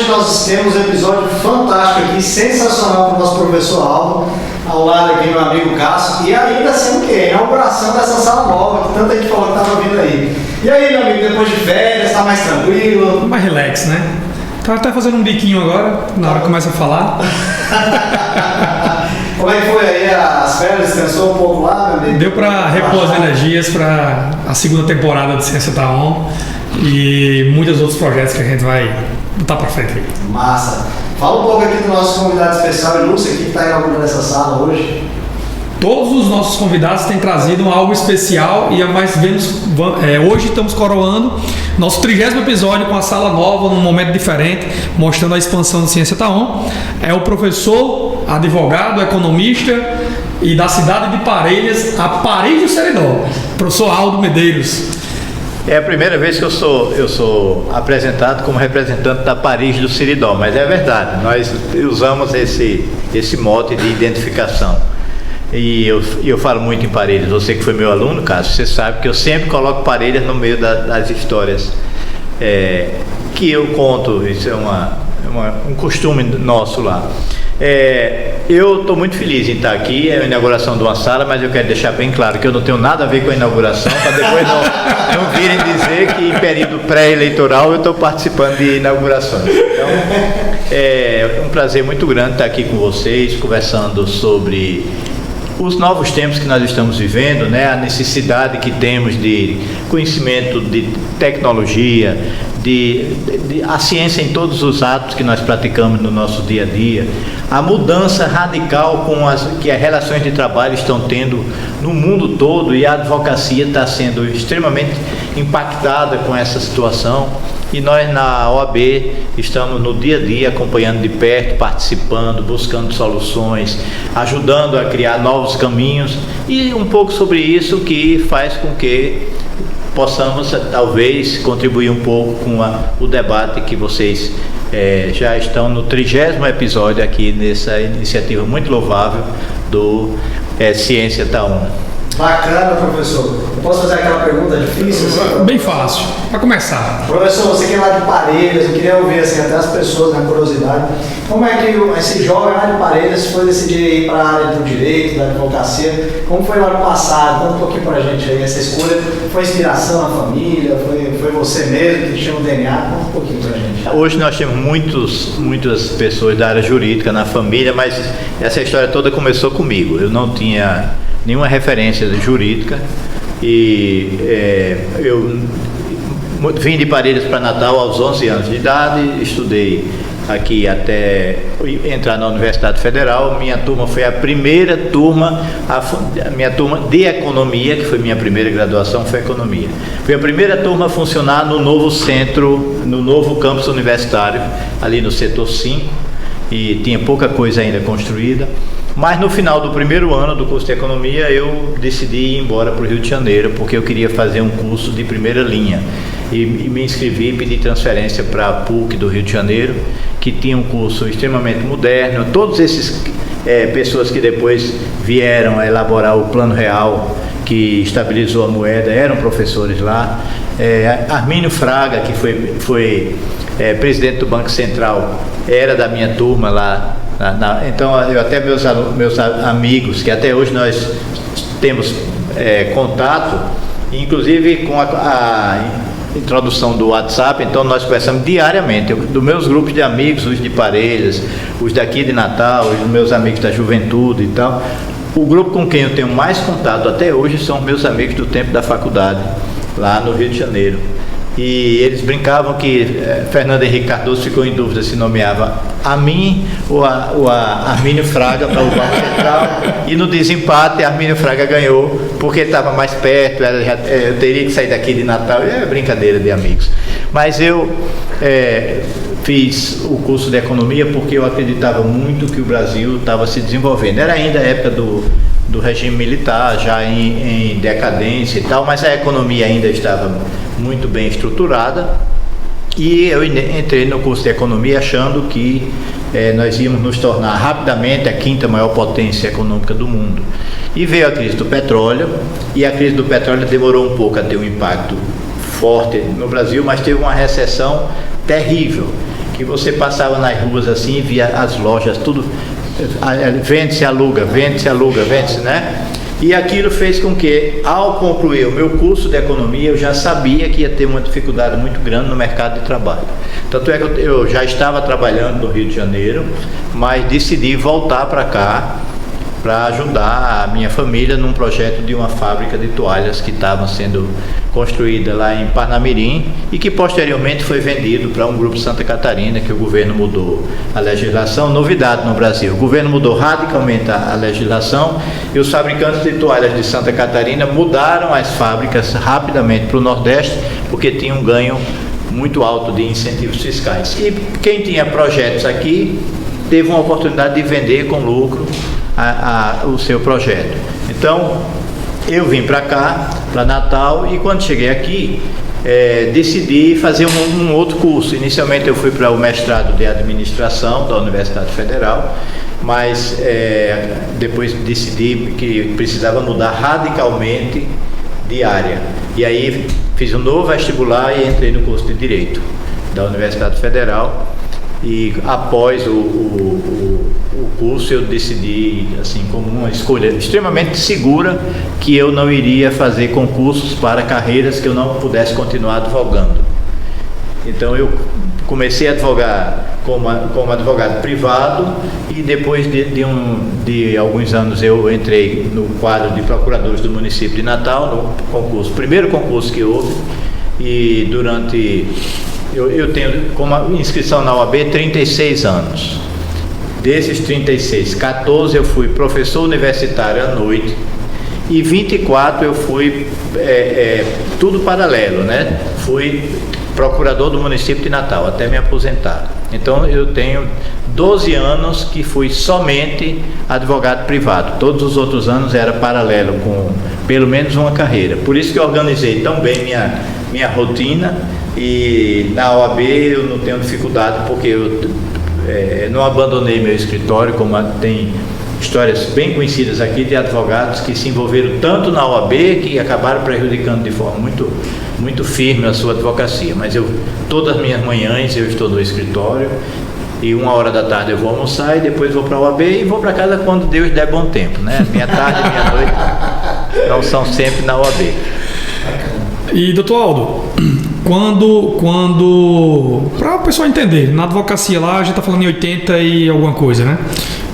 hoje nós temos um episódio fantástico aqui, sensacional para o nosso professor Aldo, ao lado aqui meu amigo Cássio, e ainda assim o quê? A inauguração dessa sala nova, que tanta gente falou que estava vindo aí. E aí, meu amigo, depois de férias, está mais tranquilo? Mais relax, né? Tá até fazendo um biquinho agora, na hora que começa a falar. Como é que foi aí as férias? Descansou um pouco lá, meu amigo? Deu para repor as energias para a segunda temporada de Ciência Tá On e muitos outros projetos que a gente vai botar para frente aí. Massa! Fala um pouco aqui do nosso convidado especial, ilustre, aqui que está inaugurando essa sala hoje. Todos os nossos convidados têm trazido algo especial e hoje estamos coroando nosso 30º episódio com a sala nova, num momento diferente, mostrando a expansão do Ciência Tá On. É o professor, advogado, economista e da cidade de Parelhas, a Paris do Seridó, professor Aldo Medeiros. É a primeira vez que eu sou apresentado como representante da Paris do Seridó, mas é verdade, nós usamos esse mote de identificação. E eu falo muito em Parelhas. Você que foi meu aluno, Cássio, você sabe que eu sempre coloco Parelhas no meio das histórias que eu conto. Isso é um costume nosso lá. Eu estou muito feliz em estar aqui. É a inauguração de uma sala, mas eu quero deixar bem claro que eu não tenho nada a ver com a inauguração, para depois não virem dizer que em período pré-eleitoral eu estou participando de inaugurações. Então, é um prazer muito grande estar aqui com vocês, conversando sobre os novos tempos que nós estamos vivendo, né? A necessidade que temos de conhecimento, de tecnologia, a ciência em todos os atos que nós praticamos no nosso dia a dia, a mudança radical que as relações de trabalho estão tendo no mundo todo, e a advocacia está sendo extremamente impactada com essa situação. E nós na OAB estamos no dia a dia acompanhando de perto, participando, buscando soluções, ajudando a criar novos caminhos, e um pouco sobre isso que faz com que possamos talvez contribuir um pouco com o debate que vocês já estão no 30º episódio aqui nessa iniciativa muito louvável do Ciência Tá On. Bacana, professor. Eu posso fazer aquela pergunta difícil? Assim? Bem fácil, para começar. Professor, você que é lá de Parelhas, eu queria ouvir assim, até as pessoas, na curiosidade, como é que esse jovem lá de Parelhas foi decidir ir para a área do direito, da advocacia? Como foi lá no passado? Conta um pouquinho para a gente aí, essa escolha. Foi inspiração na família? Foi você mesmo que tinha um DNA? Conta um pouquinho para a gente. Hoje nós temos muitas pessoas da área jurídica na família, mas essa história toda começou comigo. Eu não tinha nenhuma referência jurídica e eu vim de Parelhas para Natal aos 11 anos de idade, estudei aqui até entrar na Universidade Federal. Minha turma foi a primeira turma, minha turma de economia, que foi minha primeira graduação, foi economia. Foi a primeira turma a funcionar no novo centro, no novo campus universitário, ali no setor 5, e tinha pouca coisa ainda construída. Mas no final do primeiro ano do curso de economia eu decidi ir embora para o Rio de Janeiro, porque eu queria fazer um curso de primeira linha, e me inscrevi e pedi transferência para a PUC do Rio de Janeiro, que tinha um curso extremamente moderno. Todos esses pessoas que depois vieram a elaborar o Plano Real, que estabilizou a moeda, eram professores lá. Armínio Fraga, que foi presidente do Banco Central, era da minha turma lá. Então, eu até meus amigos, que até hoje nós temos contato, inclusive com a introdução do WhatsApp, então nós conversamos diariamente, dos meus grupos de amigos, os de Parelhas, os daqui de Natal, os meus amigos da juventude e tal. O grupo com quem eu tenho mais contato até hoje são meus amigos do tempo da faculdade, lá no Rio de Janeiro. E eles brincavam que Fernando Henrique Cardoso ficou em dúvida se nomeava a mim ou a Armínio Fraga para o Banco Central, e no desempate Armínio Fraga ganhou, porque ele estava mais perto, eu teria que sair daqui de Natal. É brincadeira de amigos. Mas eu fiz o curso de economia porque eu acreditava muito que o Brasil estava se desenvolvendo. Era ainda a época do regime militar, já em decadência e tal, mas a economia ainda estava muito bem estruturada, e eu entrei no curso de economia achando que nós íamos nos tornar rapidamente a 5ª maior potência econômica do mundo. E veio a crise do petróleo, e a crise do petróleo demorou um pouco a ter um impacto forte no Brasil, mas teve uma recessão terrível. que você passava nas ruas assim e via as lojas, tudo vende-se, aluga, vende-se, aluga, vende-se, né? E aquilo fez com que, ao concluir o meu curso de economia, eu já sabia que ia ter uma dificuldade muito grande no mercado de trabalho. Tanto é que eu já estava trabalhando no Rio de Janeiro, mas decidi voltar para cá para ajudar a minha família num projeto de uma fábrica de toalhas que estava sendo construída lá em Parnamirim e que posteriormente foi vendido para um grupo Santa Catarina, que o governo mudou a legislação. Novidade no Brasil, o governo mudou radicalmente a legislação e os fabricantes de toalhas de Santa Catarina mudaram as fábricas rapidamente para o Nordeste, porque tinham um ganho muito alto de incentivos fiscais. E quem tinha projetos aqui teve uma oportunidade de vender com lucro o seu projeto. Então eu vim para cá, para Natal, e quando cheguei aqui decidi fazer um outro curso. Inicialmente eu fui para o mestrado de administração da Universidade Federal, mas depois decidi que precisava mudar radicalmente de área, e aí fiz um novo vestibular e entrei no curso de Direito da Universidade Federal. E após o curso eu decidi, assim, como uma escolha extremamente segura, que eu não iria fazer concursos para carreiras que eu não pudesse continuar advogando. Então eu comecei a advogar como advogado privado, e depois de alguns anos eu entrei no quadro de procuradores do município de Natal, no concurso, primeiro concurso que houve, e durante... Eu tenho como inscrição na OAB 36 anos. Desses 36, 14 eu fui professor universitário à noite e 24 eu fui tudo paralelo, né? Fui procurador do município de Natal até me aposentar. Então eu tenho 12 anos que fui somente advogado privado. Todos os outros anos era paralelo com pelo menos uma carreira. Por isso que eu organizei tão bem minha rotina. E na OAB eu não tenho dificuldade, porque eu não abandonei meu escritório, como tem histórias bem conhecidas aqui de advogados que se envolveram tanto na OAB que acabaram prejudicando de forma muito, muito firme a sua advocacia. Mas todas as minhas manhãs eu estou no escritório, e 1h da tarde eu vou almoçar e depois vou para a OAB e vou para casa quando Deus der bom tempo, né? Minha tarde e minha noite não são sempre na OAB. E doutor Aldo, para o pessoal entender, na advocacia lá, a gente está falando em 80 e alguma coisa, né?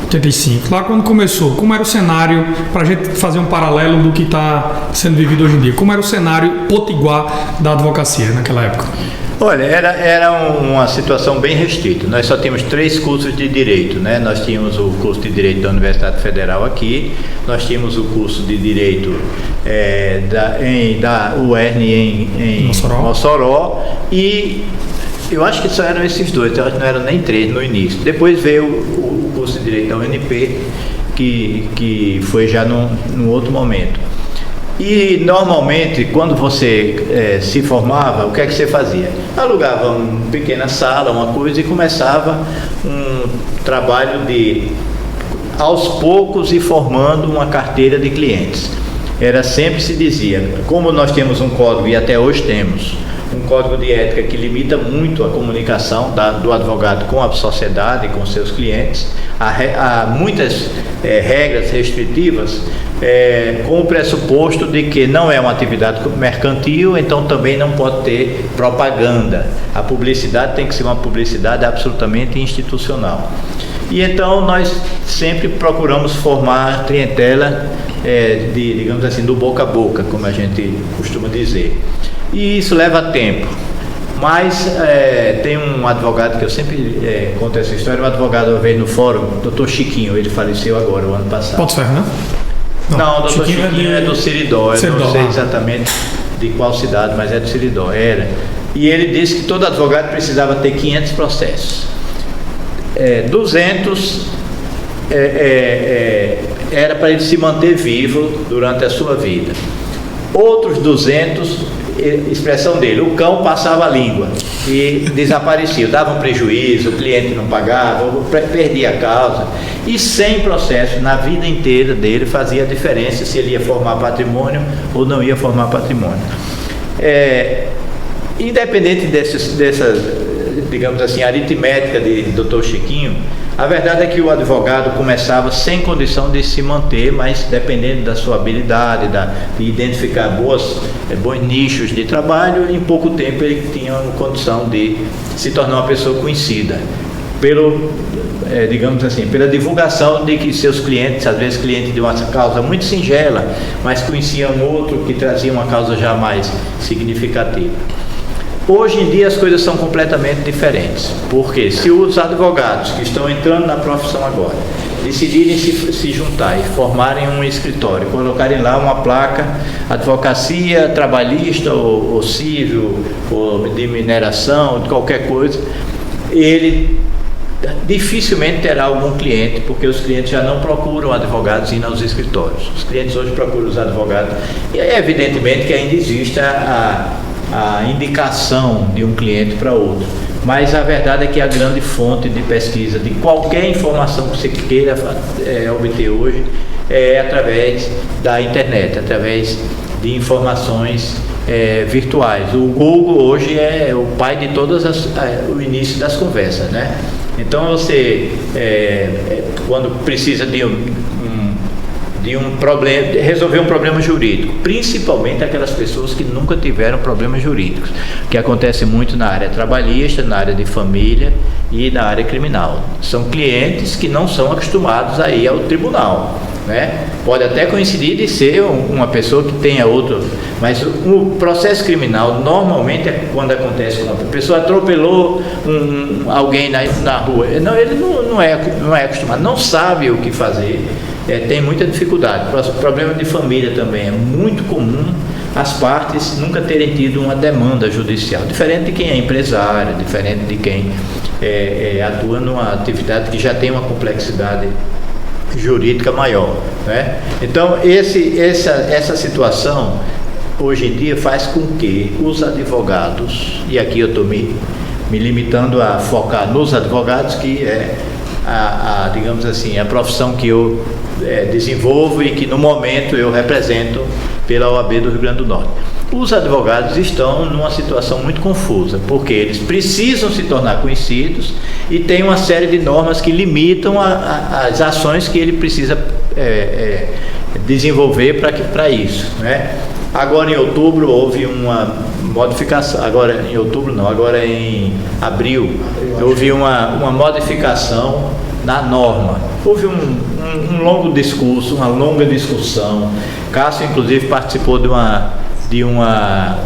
85. Lá quando começou, como era o cenário, para a gente fazer um paralelo do que está sendo vivido hoje em dia, como era o cenário potiguar da advocacia naquela época? Olha, era uma situação bem restrita. Nós só tínhamos 3 cursos de Direito, né? Nós tínhamos o curso de Direito da Universidade Federal aqui, nós tínhamos o curso de Direito da UERN em Mossoró, e eu acho que só eram esses 2, eu acho que não eram nem 3 no início. Depois veio o curso de Direito da UNP, que foi já num outro momento. E normalmente, quando você se formava, o que é que você fazia? Alugava uma pequena sala, uma coisa, e começava um trabalho de, aos poucos, ir formando uma carteira de clientes. Sempre se dizia, como nós temos um código, e até hoje temos, um código de ética que limita muito a comunicação do advogado com a sociedade, com seus clientes, há muitas regras restritivas, com o pressuposto de que não é uma atividade mercantil, então também não pode ter propaganda. A publicidade tem que ser uma publicidade absolutamente institucional. E então nós sempre procuramos formar clientela digamos assim, do boca a boca, como a gente costuma dizer. E isso leva tempo. Mas tem um advogado que eu sempre conto essa história, um advogado uma vez no fórum, Dr. Chiquinho, ele faleceu agora, o ano passado. Pontos Ferro, né? Não, o Dr. Chiquinho é do Seridó, eu não sei exatamente de qual cidade, mas é do Seridó, era. E ele disse que todo advogado precisava ter 500 processos. 200 era para ele se manter vivo durante a sua vida. Outros 200, expressão dele, o cão passava a língua e desaparecia, dava um prejuízo, o cliente não pagava, perdia a causa. E 100 processos na vida inteira dele fazia a diferença se ele ia formar patrimônio ou não ia formar patrimônio. Independente digamos assim, aritmética de Dr. Chiquinho, a verdade é que o advogado começava sem condição de se manter, mas dependendo da sua habilidade, de identificar bons nichos de trabalho, em pouco tempo ele tinha uma condição de se tornar uma pessoa conhecida. Digamos assim, pela divulgação de que seus clientes, às vezes clientes de uma causa muito singela, mas conheciam outro que trazia uma causa já mais significativa. Hoje em dia as coisas são completamente diferentes, porque se os advogados que estão entrando na profissão agora decidirem se juntar e formarem um escritório, colocarem lá uma placa, advocacia trabalhista ou civil, ou de mineração, de qualquer coisa, ele dificilmente terá algum cliente, porque os clientes já não procuram advogados indo aos escritórios. Os clientes hoje procuram os advogados, e é evidentemente que ainda existe a indicação de um cliente para outro, mas a verdade é que a grande fonte de pesquisa de qualquer informação que você queira obter hoje é através da internet, através de informações virtuais. O Google hoje é o pai de todas o início das conversas, né? Então você, quando precisa de um problema, resolver um problema jurídico, principalmente aquelas pessoas que nunca tiveram problemas jurídicos, que acontece muito na área trabalhista, na área de família e na área criminal. São clientes que não são acostumados a ir ao tribunal, né? Pode até coincidir de ser uma pessoa que tenha outro, mas o processo criminal normalmente é quando acontece com uma pessoa atropelou alguém na rua. Não, ele não é acostumado, não sabe o que fazer. Tem muita dificuldade. O problema de família também é muito comum as partes nunca terem tido uma demanda judicial, diferente de quem é empresário, diferente de quem atua numa atividade que já tem uma complexidade jurídica maior, né? Então essa situação hoje em dia faz com que os advogados, e aqui eu estou me limitando a focar nos advogados, que é digamos assim, a profissão que eu desenvolvo e que no momento eu represento pela OAB do Rio Grande do Norte. Os advogados estão numa situação muito confusa, porque eles precisam se tornar conhecidos e tem uma série de normas que limitam as ações que ele precisa desenvolver para isso, né? Agora em outubro houve uma modificação, agora em abril houve uma modificação na norma. Houve um longo discurso, uma longa discussão. Cássio inclusive participou de uma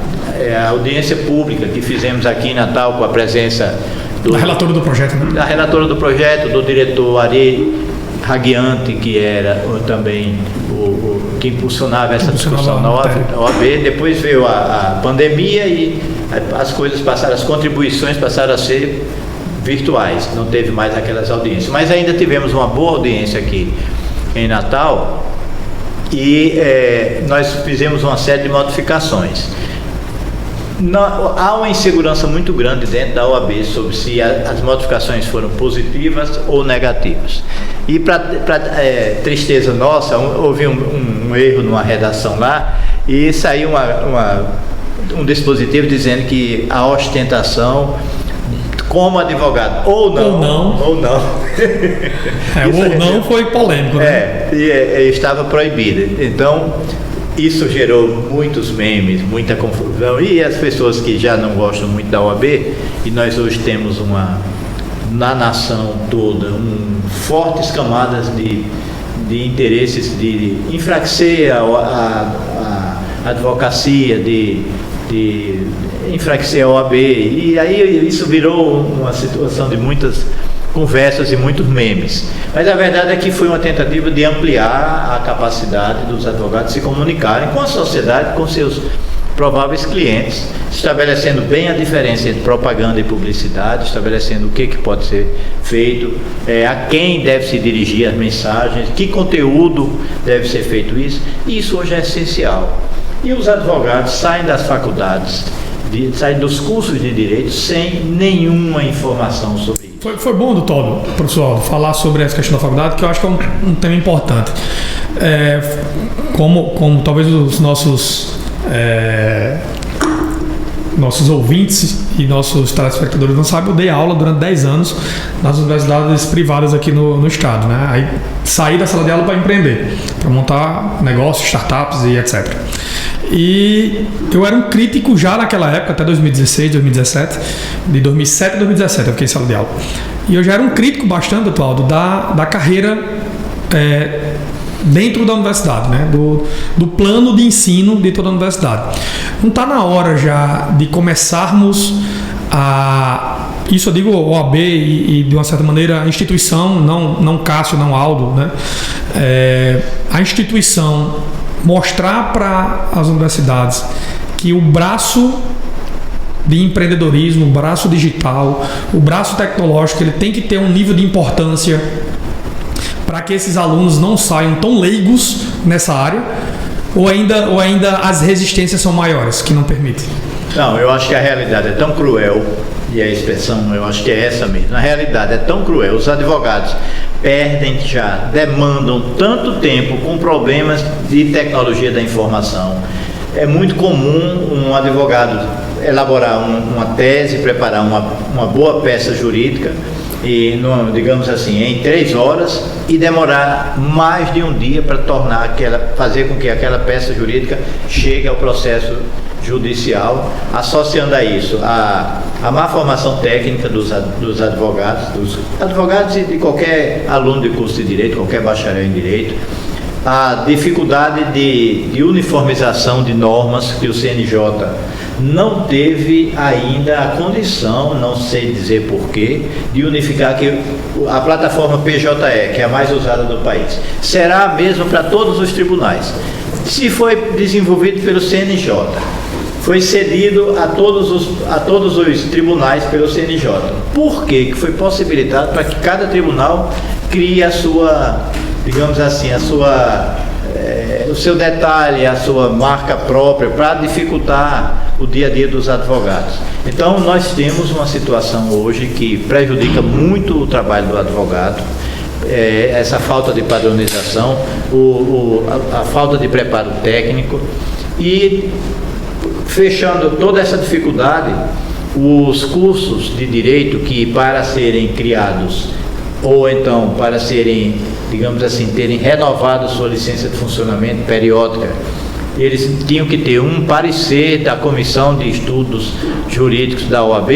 audiência pública que fizemos aqui em Natal com a presença da relatora do projeto, né? Da relatora do projeto, do diretor Ari Raguiante, que era também que impulsionava essa discussão na OAB. Depois veio a pandemia e as coisas passaram, as contribuições passaram a ser virtuais, não teve mais aquelas audiências. Mas ainda tivemos uma boa audiência aqui em Natal e nós fizemos uma série de modificações. Há uma insegurança muito grande dentro da OAB sobre se as modificações foram positivas ou negativas. E para tristeza nossa, houve um erro numa redação lá e saiu um dispositivo dizendo que a ostentação como advogado ou não. Ou não foi polêmico, né? Estava proibida. Então isso gerou muitos memes, muita confusão, e as pessoas que já não gostam muito da OAB, e nós hoje temos na nação toda fortes camadas de interesses de enfraquecer a advocacia, de enfraquecer a OAB, e aí isso virou uma situação de muitas conversas e muitos memes. Mas a verdade é que foi uma tentativa de ampliar a capacidade dos advogados se comunicarem com a sociedade, com seus prováveis clientes, estabelecendo bem a diferença entre propaganda e publicidade, estabelecendo o que pode ser feito, a quem deve se dirigir as mensagens, que conteúdo deve ser feito isso, e isso hoje é essencial. E os advogados saem das faculdades, saem dos cursos de direito sem nenhuma informação sobre isso. Foi bom, doutor, professor, falar sobre essa questão da faculdade, que eu acho que é um tema importante. Como talvez os nossos nossos ouvintes e nossos telespectadores não sabem, eu dei aula durante 10 anos nas universidades privadas aqui no estado, né? Aí saí da sala de aula para empreender, para montar negócios, startups e etc. E eu era um crítico já naquela época, até 2016, 2017, de 2007 a 2017 eu fiquei em sala de aula. E eu já era um crítico bastante, Cláudio, da carreira dentro da universidade, né? Do plano de ensino de toda a universidade. Não está na hora já de começarmos a... Isso eu digo OAB e de uma certa maneira a instituição, não Cássio, não Aldo, né? A instituição mostrar para as universidades que o braço de empreendedorismo, o braço digital, o braço tecnológico, ele tem que ter um nível de importância para que esses alunos não saiam tão leigos nessa área, ou ainda as resistências são maiores, que não permitem? Não, eu acho que a realidade é tão cruel, e a expressão eu acho que é essa mesmo, a realidade é tão cruel, os advogados demandam tanto tempo com problemas de tecnologia da informação. É muito comum um advogado elaborar uma tese, preparar uma boa peça jurídica, e digamos assim, em 3 horas, e demorar mais de um dia para fazer com que aquela peça jurídica chegue ao processo judicial, associando a isso a má formação técnica dos advogados e de qualquer aluno de curso de direito, qualquer bacharel em direito, a dificuldade de uniformização de normas que o CNJ não teve ainda a condição, não sei dizer porquê, de unificar que a plataforma PJE, que é a mais usada do país, será a mesma para todos os tribunais. Se foi desenvolvido pelo CNJ, foi cedido a todos os tribunais pelo CNJ. Por quê? Que foi possibilitado para que cada tribunal crie a sua, digamos assim, o seu detalhe, a sua marca própria, para dificultar o dia a dia dos advogados. Então, nós temos uma situação hoje que prejudica muito o trabalho do advogado, essa falta de padronização, a falta de preparo técnico, e fechando toda essa dificuldade, os cursos de direito que, para serem criados, ou então para serem, digamos assim, terem renovado sua licença de funcionamento periódica, eles tinham que ter um parecer da Comissão de Estudos Jurídicos da OAB.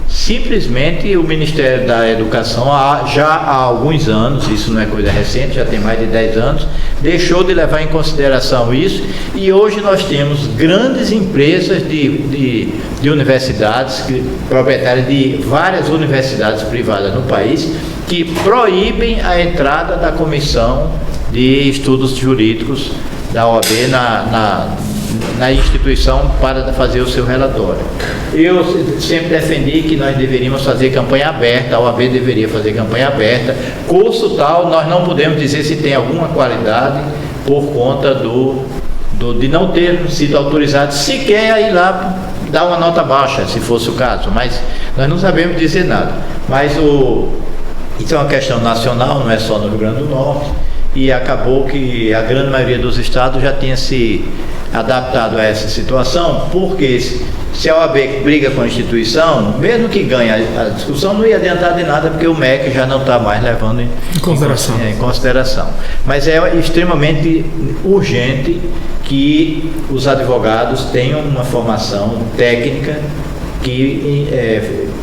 Simplesmente o Ministério da Educação, já há alguns anos, isso não é coisa recente, já tem mais de 10 anos, deixou de levar em consideração isso, e hoje nós temos grandes empresas de universidades, proprietárias de várias universidades privadas no país, que proíbem a entrada da Comissão de Estudos Jurídicos da OAB na instituição para fazer o seu relatório. Eu sempre defendi que nós deveríamos fazer campanha aberta, a OAB deveria fazer campanha aberta, curso tal, nós não podemos dizer se tem alguma qualidade por conta de não ter sido autorizado sequer a ir lá dar uma nota baixa, se fosse o caso, mas nós não sabemos dizer nada. Mas isso é uma questão nacional, não é só no Rio Grande do Norte, e acabou que a grande maioria dos estados já tinha se adaptado a essa situação, porque se a OAB briga com a instituição, mesmo que ganhe a discussão, não ia adiantar de nada, porque o MEC já não está mais levando em consideração. Mas é extremamente urgente que os advogados tenham uma formação técnica que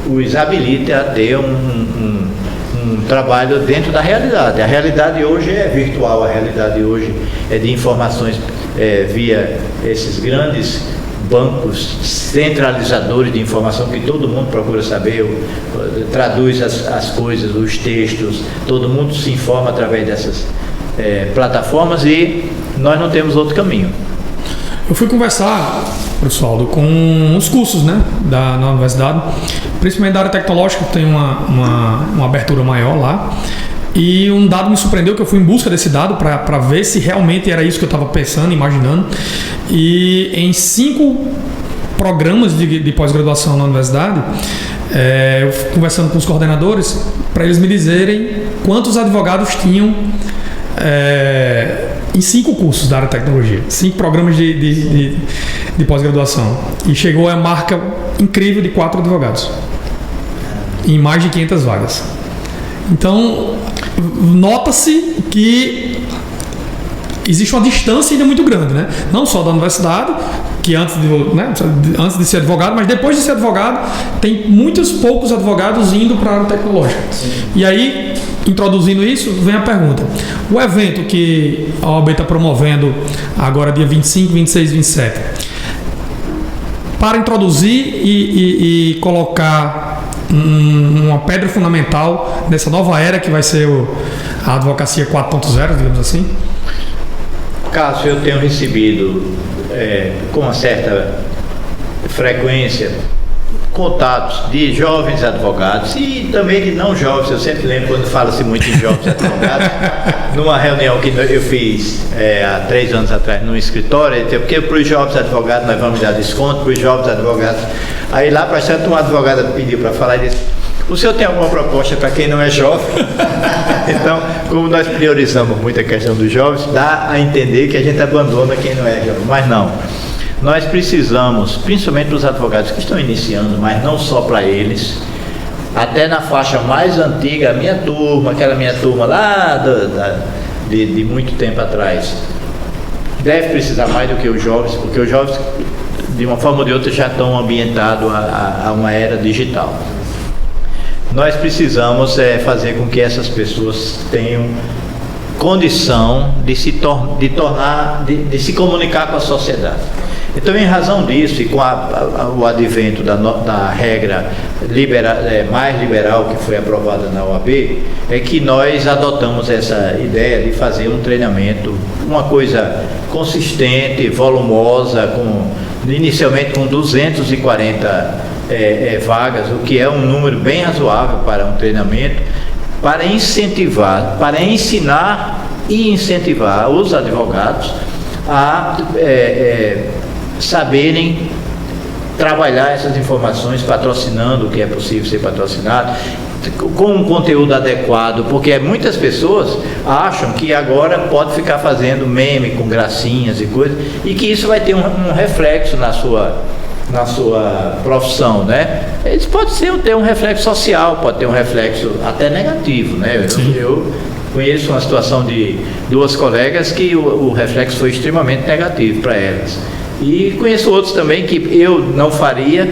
os habilite a ter um trabalho dentro da realidade. A realidade hoje é virtual, a realidade hoje é de informações via esses grandes bancos centralizadores de informação que todo mundo procura saber, traduz as coisas, os textos, todo mundo se informa através dessas plataformas, e nós não temos outro caminho. Eu fui conversar, pessoal, com uns cursos, né, na universidade, principalmente da área tecnológica, que tem uma abertura maior lá. E um dado me surpreendeu, que eu fui em busca desse dado para ver se realmente era isso que eu estava pensando, imaginando. E em 5 programas de pós-graduação na universidade, eu fui conversando com os coordenadores para eles me dizerem quantos advogados tinham em 5 cursos da área de tecnologia, 5 programas de pós-graduação. E chegou a marca incrível de 4 advogados, em mais de 500 vagas. Então, nota-se que existe uma distância ainda muito grande, né? Não só da universidade, que antes de ser advogado, mas depois de ser advogado, tem muitos poucos advogados indo para a área tecnológica. Sim. E aí, introduzindo isso, vem a pergunta. O evento que a OAB está promovendo agora, dia 25, 26 e 27, para introduzir e colocar uma pedra fundamental nessa nova era que vai ser a advocacia 4.0, digamos assim? Cássio, eu tenho recebido com uma certa frequência contatos de jovens advogados e também de não jovens. Eu sempre lembro quando fala-se muito em jovens advogados, numa reunião que eu fiz há 3 anos atrás num escritório, porque para os jovens advogados nós vamos dar desconto para os jovens advogados. Aí lá para tanto uma advogada pediu para falar e disse: o senhor tem alguma proposta para quem não é jovem? Então, como nós priorizamos muito a questão dos jovens, dá a entender que a gente abandona quem não é jovem, mas não. Nós precisamos, principalmente para os advogados que estão iniciando, mas não só para eles, até na faixa mais antiga, a minha turma, aquela minha turma lá de muito tempo atrás, deve precisar mais do que os jovens, porque os jovens, de uma forma ou de outra, já estão ambientados a uma era digital. Nós precisamos fazer com que essas pessoas tenham condição de se comunicar com a sociedade. Então, em razão disso, e com o advento da regra mais liberal que foi aprovada na OAB, é que nós adotamos essa ideia de fazer um treinamento, uma coisa consistente, volumosa, inicialmente com 240 vagas, o que é um número bem razoável para um treinamento, para incentivar, para ensinar e incentivar os advogados a saberem trabalhar essas informações, patrocinando o que é possível ser patrocinado, com um conteúdo adequado, porque muitas pessoas acham que agora pode ficar fazendo meme com gracinhas e coisas, e que isso vai ter um reflexo na sua profissão, né? Isso pode ter um reflexo social, pode ter um reflexo até negativo, né? Eu conheço uma situação de 2 colegas que o reflexo foi extremamente negativo para elas. E conheço outros também que eu não faria,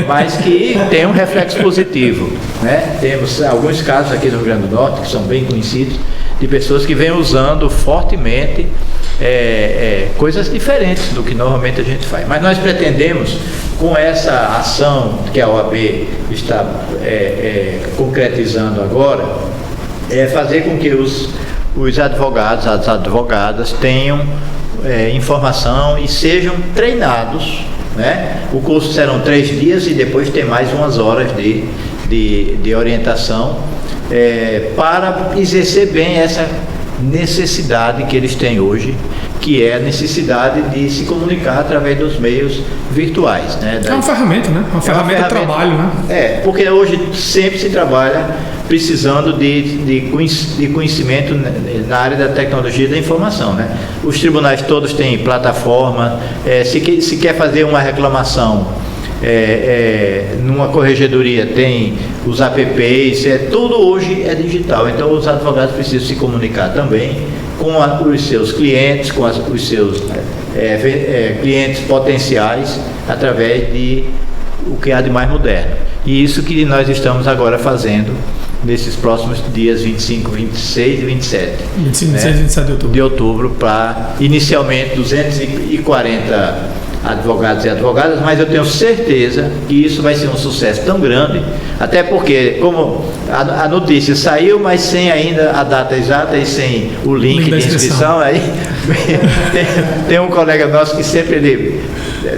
mas que tem um reflexo positivo, né? Temos alguns casos aqui no Rio Grande do Norte que são bem conhecidos, de pessoas que vêm usando fortemente coisas diferentes do que normalmente a gente faz. Mas nós pretendemos, com essa ação que a OAB está concretizando agora, fazer com que os advogados, as advogadas tenham informação e sejam treinados, né? O curso serão 3 dias e depois tem mais umas horas de orientação para exercer bem essa necessidade que eles têm hoje, que é a necessidade de se comunicar através dos meios virtuais, né? É uma ferramenta, né? Uma ferramenta de trabalho, né? Porque hoje sempre se trabalha precisando de conhecimento na área da tecnologia e da informação, né? Os tribunais todos têm plataforma, se quer fazer uma reclamação numa corregedoria tem os apps, tudo hoje é digital, então os advogados precisam se comunicar também com os seus clientes, com os seus clientes potenciais, através de o que há de mais moderno. E isso que nós estamos agora fazendo nesses próximos dias 25, 26 e 27. 25, 26 e 27 de outubro, para inicialmente 240 advogados e advogadas, mas eu tenho certeza que isso vai ser um sucesso tão grande, até porque, como a notícia saiu, mas sem ainda a data exata e sem o link de inscrição, aí tem um colega nosso que sempre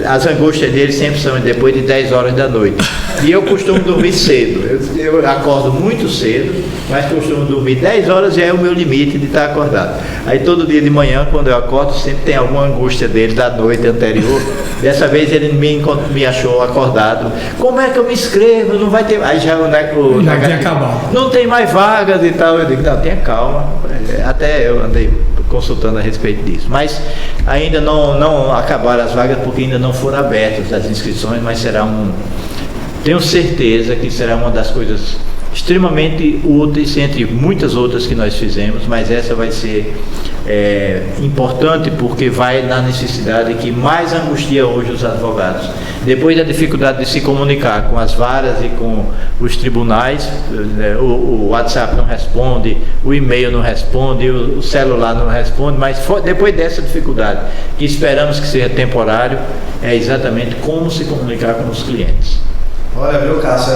as angústias dele sempre são depois de 10 horas da noite. E eu costumo dormir cedo. Eu acordo muito cedo, mas costumo dormir 10 horas, já é o meu limite de estar acordado. Aí todo dia de manhã, quando eu acordo, sempre tem alguma angústia dele da noite anterior. Dessa vez ele me achou acordado. Como é que eu me inscrevo? Não vai ter. Aí já tinha acabado. Não tem mais vagas e tal. Eu digo, não, tenha calma. Até eu andei consultando a respeito disso. Mas ainda não acabaram as vagas porque ainda não foram abertas as inscrições, mas tenho certeza que será uma das coisas extremamente úteis, entre muitas outras que nós fizemos, mas essa vai ser importante porque vai na necessidade que mais angustia hoje os advogados. Depois da dificuldade de se comunicar com as varas e com os tribunais, o WhatsApp não responde, o e-mail não responde, o celular não responde, mas depois dessa dificuldade, que esperamos que seja temporário, é exatamente como se comunicar com os clientes. Olha, viu, Cássio,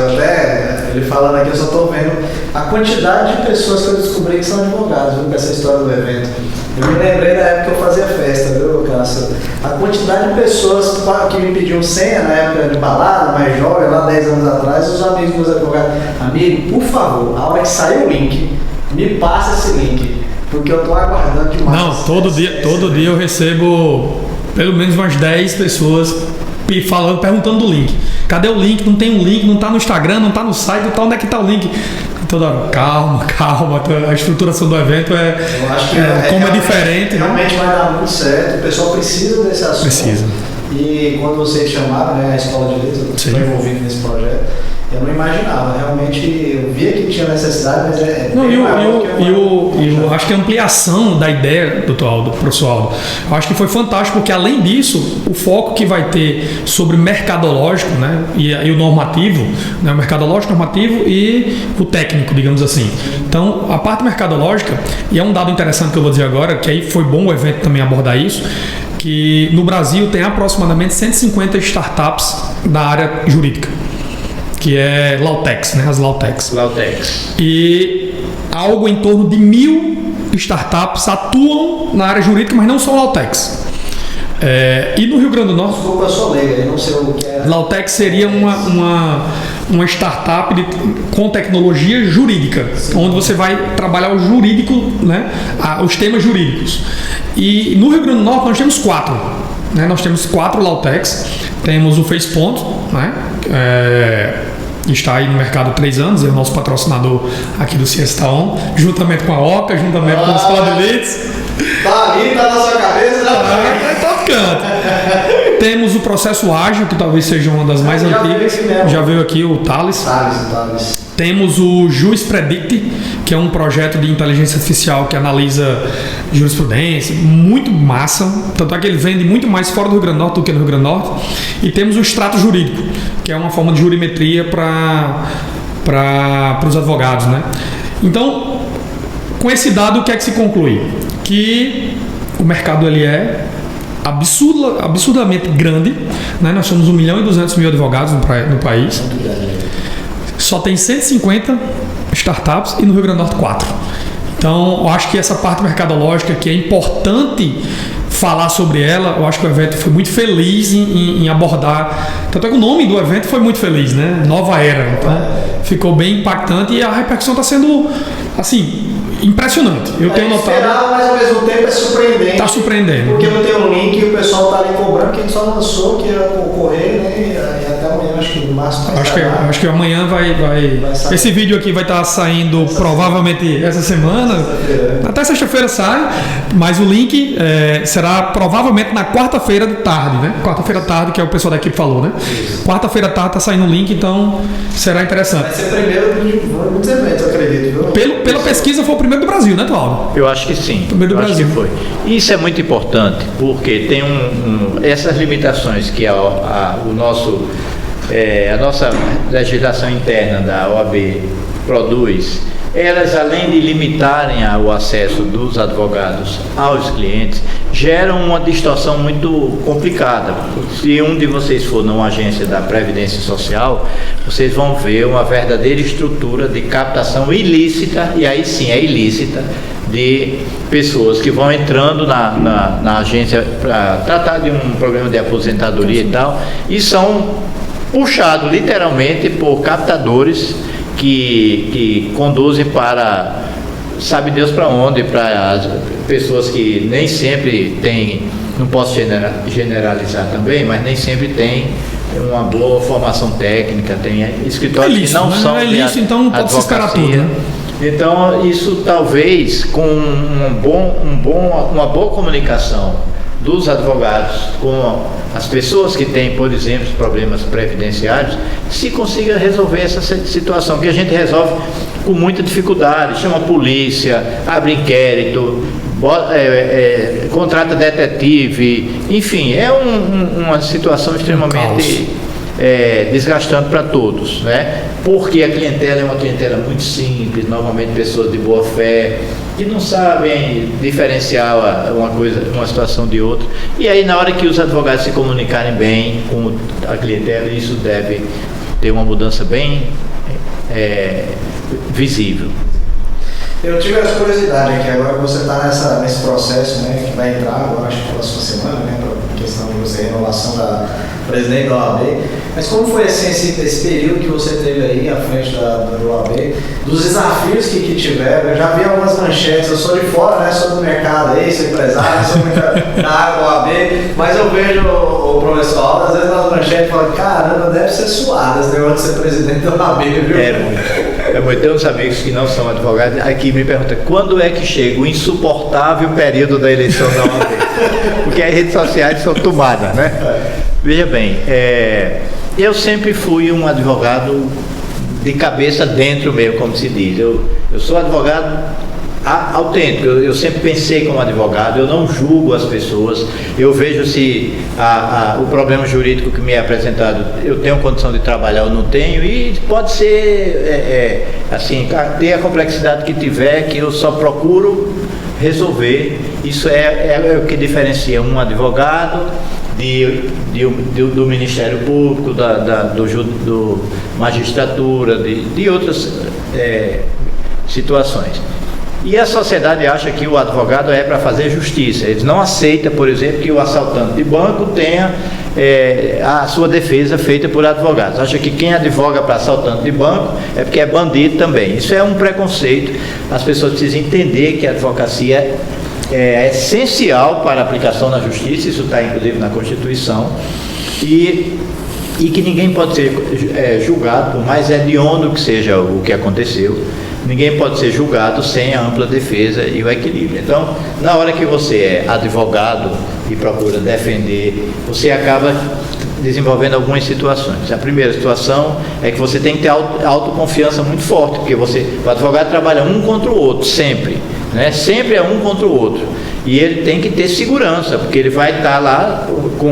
ele falando aqui, eu só estou vendo a quantidade de pessoas que eu descobri que são advogados, viu, com essa história do evento. Eu me lembrei da época que eu fazia festa, viu, Cássio? A quantidade de pessoas que me pediam senha na época de balada, mais jovem, lá 10 anos atrás, os amigos meus advogados. Amigo, por favor, a hora que sair o link, me passa esse link, porque eu estou aguardando demais. Não, todo dia eu recebo pelo menos umas 10 pessoas perguntando do link. Cadê o link? Não tem um link, não está no Instagram, não está no site, não tá, onde é que está o link? Toda hora, calma, a estruturação do evento é diferente. Realmente vai dar muito certo, o pessoal precisa desse assunto. Precisa. E quando vocês chamaram, né, a Escola de Letras, eu estou envolvido nesse projeto, eu não imaginava, realmente eu via que tinha necessidade, mas eu acho que a ampliação da ideia, professor Aldo, eu acho que foi fantástico, porque além disso, o foco que vai ter sobre mercadológico, né, e o normativo, né, o mercadológico, normativo e o técnico, digamos assim. Então, a parte mercadológica, e é um dado interessante que eu vou dizer agora, que aí foi bom o evento também abordar isso, que no Brasil tem aproximadamente 150 startups da área jurídica, que é Lautex, né? As Lautex. E algo em torno de 1.000 startups atuam na área jurídica, mas não são Lautex. E no Rio Grande do Norte... Desculpa, eu sou leiga, eu não sei o que é. Lautex seria uma startup com tecnologia jurídica, onde você vai trabalhar o jurídico, né? Os temas jurídicos. E no Rio Grande do Norte nós temos 4. Né? Nós temos 4 Lautex. Temos o FacePonto, né? Está aí no mercado há 3 anos, é o nosso patrocinador aqui do Ciência Tá On, juntamente com a OCA, juntamente com os Fladelites. Tá ali, tá na sua cabeça, né? Tá tocando. Temos o Processo Ágil, que talvez seja uma das mais antigas. Já veio aqui o Thales. Temos o Juris Predict, que é um projeto de inteligência artificial que analisa jurisprudência, muito massa, tanto é que ele vende muito mais fora do Rio Grande do Norte do que no Rio Grande do Norte. E temos o extrato jurídico, que é uma forma de jurimetria para os advogados, né? Então, com esse dado, o que é que se conclui? Que o mercado ele é absurdamente grande, né? Nós somos 1.200.000 advogados no país. Só tem 150 startups e no Rio Grande do Norte 4. Então, eu acho que essa parte mercadológica, que é importante falar sobre ela, eu acho que o evento foi muito feliz em abordar. Tanto é que o nome do evento foi muito feliz, né? Nova Era. Então, ficou bem impactante e a repercussão está sendo, assim, impressionante. Eu tenho notado. Esperar, mas ao mesmo tempo é surpreendente. Está surpreendendo. Porque não tem um link e o pessoal está ali cobrando, que a gente só lançou, que ia ocorrer, né? E até amanhã, acho que no máximo vai acho que amanhã vai esse vídeo aqui vai estar saindo provavelmente essa semana. Até sexta-feira sai, mas o link será provavelmente na quarta-feira de tarde, né? Quarta-feira à tarde, que é o pessoal da equipe falou, né? Quarta-feira à tarde está saindo o link, então será interessante. Vai ser primeiro de muitos eventos, eu acredito, viu? Pela pesquisa foi o primeiro do Brasil, né, Cláudio? Eu acho que sim. Primeiro do Brasil. Acho que foi. Isso é muito importante, porque tem essas limitações que a nossa legislação interna da OAB produz. Elas, além de limitarem o acesso dos advogados aos clientes, geram uma distorção muito complicada. Se um de vocês for numa agência da Previdência Social, vocês vão ver uma verdadeira estrutura de captação ilícita, e aí sim é ilícita, de pessoas que vão entrando na agência para tratar de um problema de aposentadoria e tal, e são puxados literalmente por captadores que conduzem para, sabe Deus para onde, para as pessoas que nem sempre têm, não posso generalizar também, mas nem sempre têm uma boa formação técnica, tem escritórios que não são então pode se esperar tudo, né? Então, isso talvez com uma boa comunicação dos advogados com as pessoas que têm, por exemplo, problemas previdenciários, se consiga resolver essa situação, que a gente resolve com muita dificuldade, chama a polícia, abre inquérito, contrata detetive, enfim, é uma situação extremamente desgastante para todos, né? Porque a clientela é uma clientela muito simples, normalmente pessoas de boa fé, que não sabem diferenciar uma situação de outra. E aí, na hora que os advogados se comunicarem bem com a clientela, isso deve ter uma mudança bem visível. Eu tive essa curiosidade aqui, agora você está nesse processo, né, que vai entrar agora, acho que próxima semana, né, para questão de você, renovação da presidente da OAB, mas como foi assim, esse período que você teve aí à frente da OAB, dos desafios que tiveram? Eu já vi algumas manchetes, eu sou de fora, né, sou do mercado aí, sou empresário, sou muito da área da OAB, mas eu vejo o professor Aldo, às vezes nas manchetes, fala, caramba, deve ser suado esse negócio de ser presidente da OAB, viu? É muito. Tem uns amigos que não são advogados aqui me perguntam quando é que chega o insuportável período da eleição da OAB, porque as redes sociais são tomadas, né? Veja bem, eu sempre fui um advogado de cabeça dentro mesmo, como se diz. Eu sou advogado autêntico, eu sempre pensei como advogado, eu não julgo as pessoas, eu vejo se o problema jurídico que me é apresentado, eu tenho condição de trabalhar ou não tenho, e pode ser, assim, ter a complexidade que tiver, que eu só procuro resolver. Isso é o que diferencia um advogado do Ministério Público, do magistratura, de outras situações. E a sociedade acha que o advogado é para fazer justiça. Eles não aceitam, por exemplo, que o assaltante de banco tenha a sua defesa feita por advogados. Acha que quem advoga para assaltante de banco é porque é bandido também. Isso é um preconceito. As pessoas precisam entender que a advocacia é essencial para a aplicação na justiça, isso está inclusive na Constituição, e que ninguém pode ser julgado, por mais hediondo que seja o que aconteceu, ninguém pode ser julgado sem a ampla defesa e o equilíbrio. Então, na hora que você é advogado e procura defender, você acaba desenvolvendo algumas situações. A primeira situação é que você tem que ter autoconfiança muito forte, porque o advogado trabalha um contra o outro, sempre. Né? Sempre é um contra o outro, e ele tem que ter segurança, porque ele vai estar lá com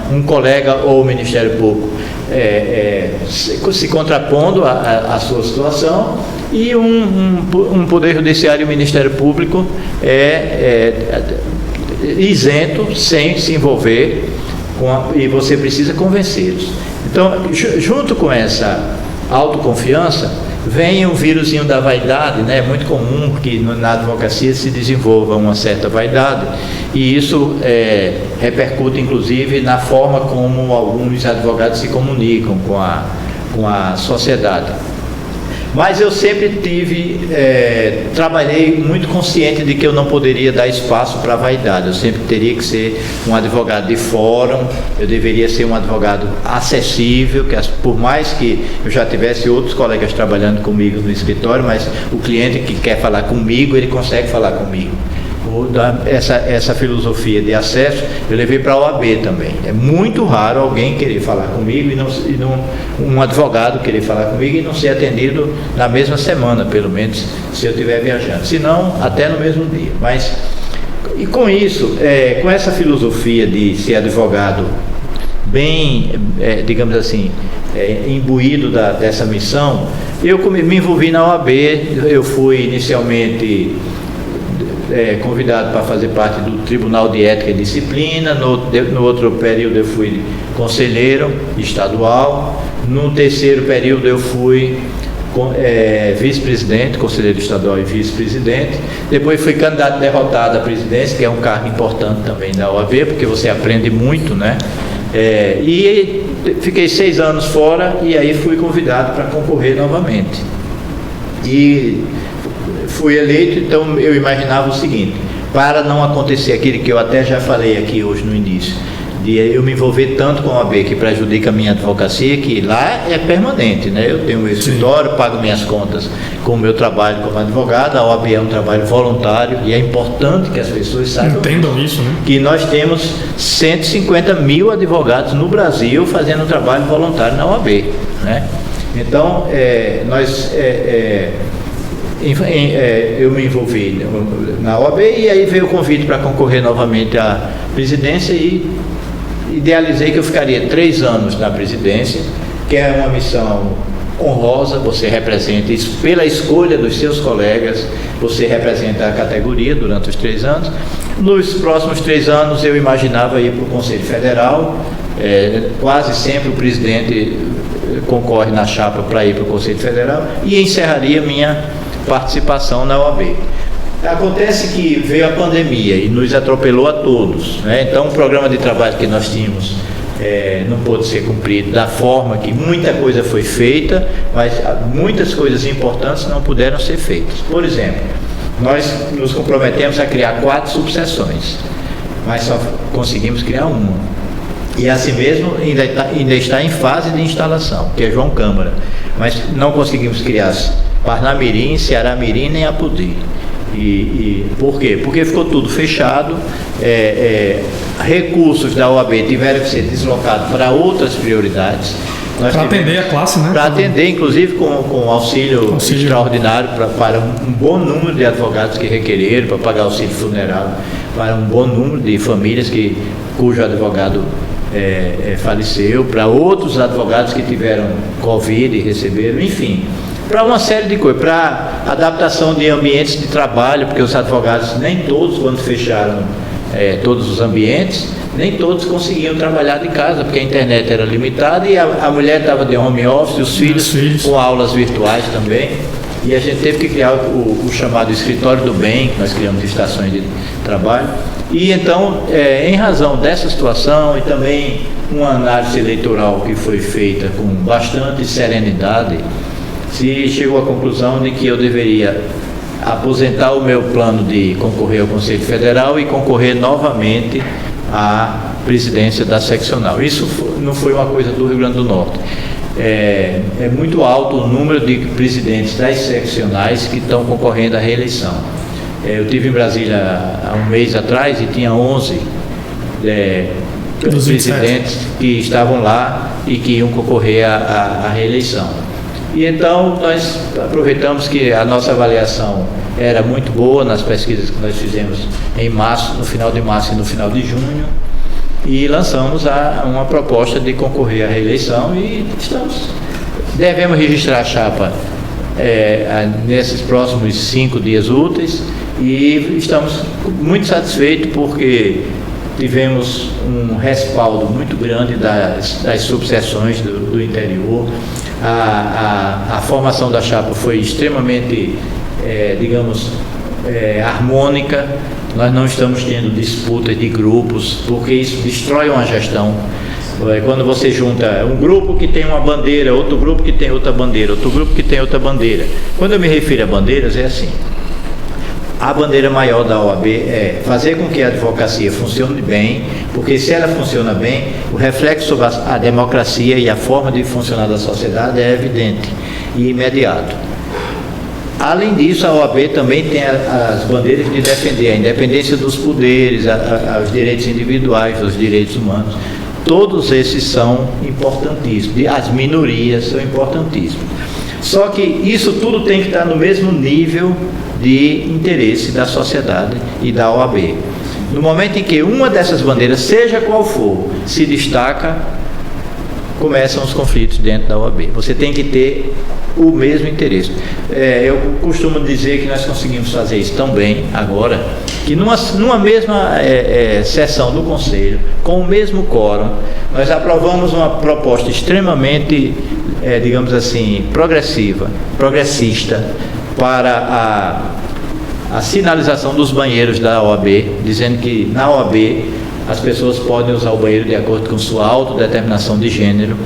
um colega ou o Ministério Público se contrapondo à sua situação, e um Poder Judiciário e o Ministério Público isento, sem se envolver, e você precisa convencê-los. Então, junto com essa autoconfiança, vem o vírusinho da vaidade, né? É muito comum que na advocacia se desenvolva uma certa vaidade, e isso repercute inclusive na forma como alguns advogados se comunicam com a sociedade. Mas eu sempre trabalhei muito consciente de que eu não poderia dar espaço para a vaidade. Eu sempre teria que ser um advogado de fórum, eu deveria ser um advogado acessível, por mais que eu já tivesse outros colegas trabalhando comigo no escritório, mas o cliente que quer falar comigo, ele consegue falar comigo. Essa filosofia de acesso eu levei para a OAB também. É muito raro alguém querer falar comigo um advogado querer falar comigo e não ser atendido na mesma semana, pelo menos, se eu estiver viajando, se não até no mesmo dia. Mas, e com isso, com essa filosofia de ser advogado bem, digamos assim, imbuído dessa missão, eu me envolvi na OAB. Eu fui inicialmente convidado para fazer parte do Tribunal de Ética e Disciplina. No outro período eu fui conselheiro estadual. No terceiro período eu fui vice-presidente, conselheiro estadual e vice-presidente. Depois fui candidato derrotado à presidência, que é um cargo importante também da OAB, porque você aprende muito, né? E fiquei 6 anos fora, e aí fui convidado para concorrer novamente. E fui eleito. Então eu imaginava o seguinte: para não acontecer aquilo que eu até já falei aqui hoje no início, de eu me envolver tanto com a OAB, que prejudica a minha advocacia, que lá é permanente, né? Eu tenho meu escritório, pago minhas contas com o meu trabalho como advogado, a OAB é um trabalho voluntário e é importante que as pessoas saibam entendam isso, né? que nós temos 150 mil advogados no Brasil fazendo trabalho voluntário na OAB, né? Então, eu me envolvi na OAB e aí veio o convite para concorrer novamente à presidência e idealizei que eu ficaria 3 anos na presidência, que é uma missão honrosa. Você representa isso pela escolha dos seus colegas, você representa a categoria durante os 3 anos. Nos próximos 3 anos eu imaginava ir para o Conselho Federal, quase sempre o presidente concorre na chapa para ir para o Conselho Federal, e encerraria minha participação na OAB. Acontece que veio a pandemia e nos atropelou a todos, né? Então o programa de trabalho que nós tínhamos não pôde ser cumprido da forma que muita coisa foi feita, mas muitas coisas importantes não puderam ser feitas. Por exemplo, nós nos comprometemos a criar 4 subseções, mas só conseguimos criar uma. E assim mesmo ainda está em fase de instalação, que é João Câmara. Mas não conseguimos criar Parnamirim, Ceará-Mirim nem Apodi. E por quê? Porque ficou tudo fechado, recursos da OAB tiveram que ser deslocados para outras prioridades. Para atender a classe, né? Para atender, inclusive, com auxílio extraordinário para um bom número de advogados que requereram, para pagar auxílio funerário para um bom número de famílias cujo advogado faleceu, para outros advogados que tiveram Covid e receberam, enfim, para uma série de coisas, para adaptação de ambientes de trabalho, porque os advogados, nem todos, quando fecharam todos os ambientes, nem todos conseguiam trabalhar de casa, porque a internet era limitada e a mulher estava de home office, os filhos com aulas virtuais também, e a gente teve que criar o chamado Escritório do Bem, que nós criamos estações de trabalho. E então, em razão dessa situação e também uma análise eleitoral que foi feita com bastante serenidade, se chegou à conclusão de que eu deveria aposentar o meu plano de concorrer ao Conselho Federal e concorrer novamente à presidência da seccional. Isso não foi uma coisa do Rio Grande do Norte. É muito alto o número de presidentes das seccionais que estão concorrendo à reeleição. Eu estive em Brasília há um mês atrás e tinha 11 presidentes que estavam lá e que iam concorrer à reeleição. E então nós aproveitamos que a nossa avaliação era muito boa nas pesquisas que nós fizemos em março, no final de março e no final de junho, e lançamos uma proposta de concorrer à reeleição e devemos registrar a chapa nesses próximos 5 dias úteis, e estamos muito satisfeitos porque tivemos um respaldo muito grande das subseções do interior. A formação da chapa foi extremamente, harmônica. Nós não estamos tendo disputas de grupos, porque isso destrói uma gestão. Quando você junta um grupo que tem uma bandeira, outro grupo que tem outra bandeira, outro grupo que tem outra bandeira. Quando eu me refiro a bandeiras, é assim: a bandeira maior da OAB é fazer com que a advocacia funcione bem, porque se ela funciona bem, o reflexo sobre a democracia e a forma de funcionar da sociedade é evidente e imediato. Além disso, a OAB também tem as bandeiras de defender a independência dos poderes, os direitos individuais, os direitos humanos. Todos esses são importantíssimos, as minorias são importantíssimas. Só que isso tudo tem que estar no mesmo nível de interesse da sociedade e da OAB. No momento em que uma dessas bandeiras, seja qual for, se destaca, começam os conflitos dentro da OAB. Você tem que ter o mesmo interesse. Eu costumo dizer que nós conseguimos fazer isso tão bem agora, que numa mesma sessão do Conselho, com o mesmo quórum, nós aprovamos uma proposta extremamente, progressista, para a sinalização dos banheiros da OAB, dizendo que na OAB as pessoas podem usar o banheiro de acordo com sua autodeterminação de gênero.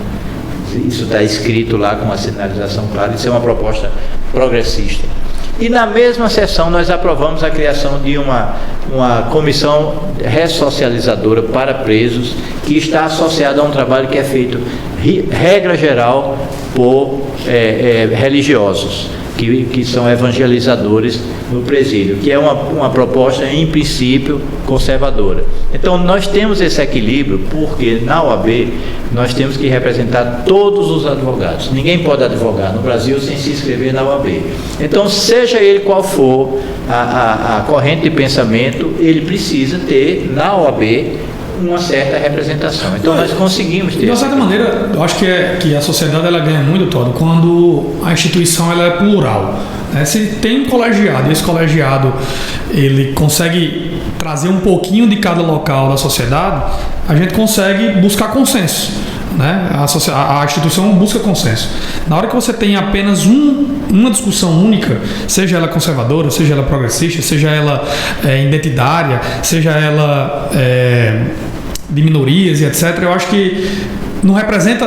Isso está escrito lá com uma sinalização clara. Isso é uma proposta progressista. E na mesma sessão nós aprovamos a criação de uma comissão ressocializadora para presos, que está associada a um trabalho que é feito, regra geral, por religiosos, que são evangelizadores no presídio, que é uma proposta, em princípio, conservadora. Então, nós temos esse equilíbrio, porque na OAB nós temos que representar todos os advogados. Ninguém pode advogar no Brasil sem se inscrever na OAB. Então, seja ele qual for a corrente de pensamento, ele precisa ter na OAB uma certa representação. Então nós conseguimos ter. De uma certa maneira, eu acho que a sociedade ela ganha muito, Todd, quando a instituição ela é plural. Né? Se tem um colegiado, e esse colegiado ele consegue trazer um pouquinho de cada local da sociedade, a gente consegue buscar consenso. Né? A instituição busca consenso. Na hora que você tem apenas uma discussão única, seja ela conservadora, seja ela progressista, seja ela identitária, seja ela de minorias e etc., eu acho que não representa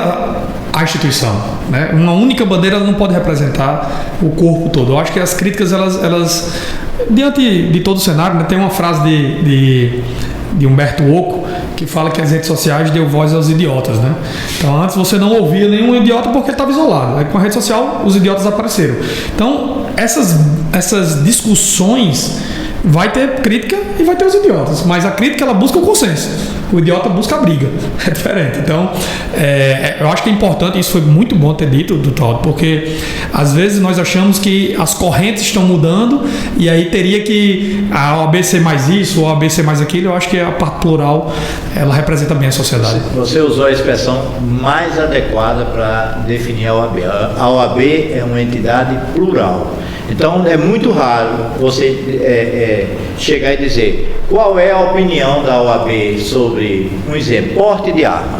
a instituição. Né? Uma única bandeira ela não pode representar o corpo todo. Eu acho que as críticas, elas diante de todo o cenário, né? Tem uma frase de Humberto Eco, que fala que as redes sociais deu voz aos idiotas, né? Então antes você não ouvia nenhum idiota porque ele estava isolado. Aí com a rede social os idiotas apareceram. Então essas discussões vai ter crítica e vai ter os idiotas, mas a crítica ela busca o consenso, o idiota busca a briga, é diferente. Então eu acho que é importante, isso foi muito bom ter dito do Todd, porque às vezes nós achamos que as correntes estão mudando e aí teria que a OAB ser mais isso, a OAB ser mais aquilo. Eu acho que a parte plural ela representa bem a sociedade. Você usou a expressão mais adequada para definir a OAB. A OAB é uma entidade plural. Então é muito raro você chegar e dizer qual é a opinião da OAB sobre, um exemplo, porte de arma.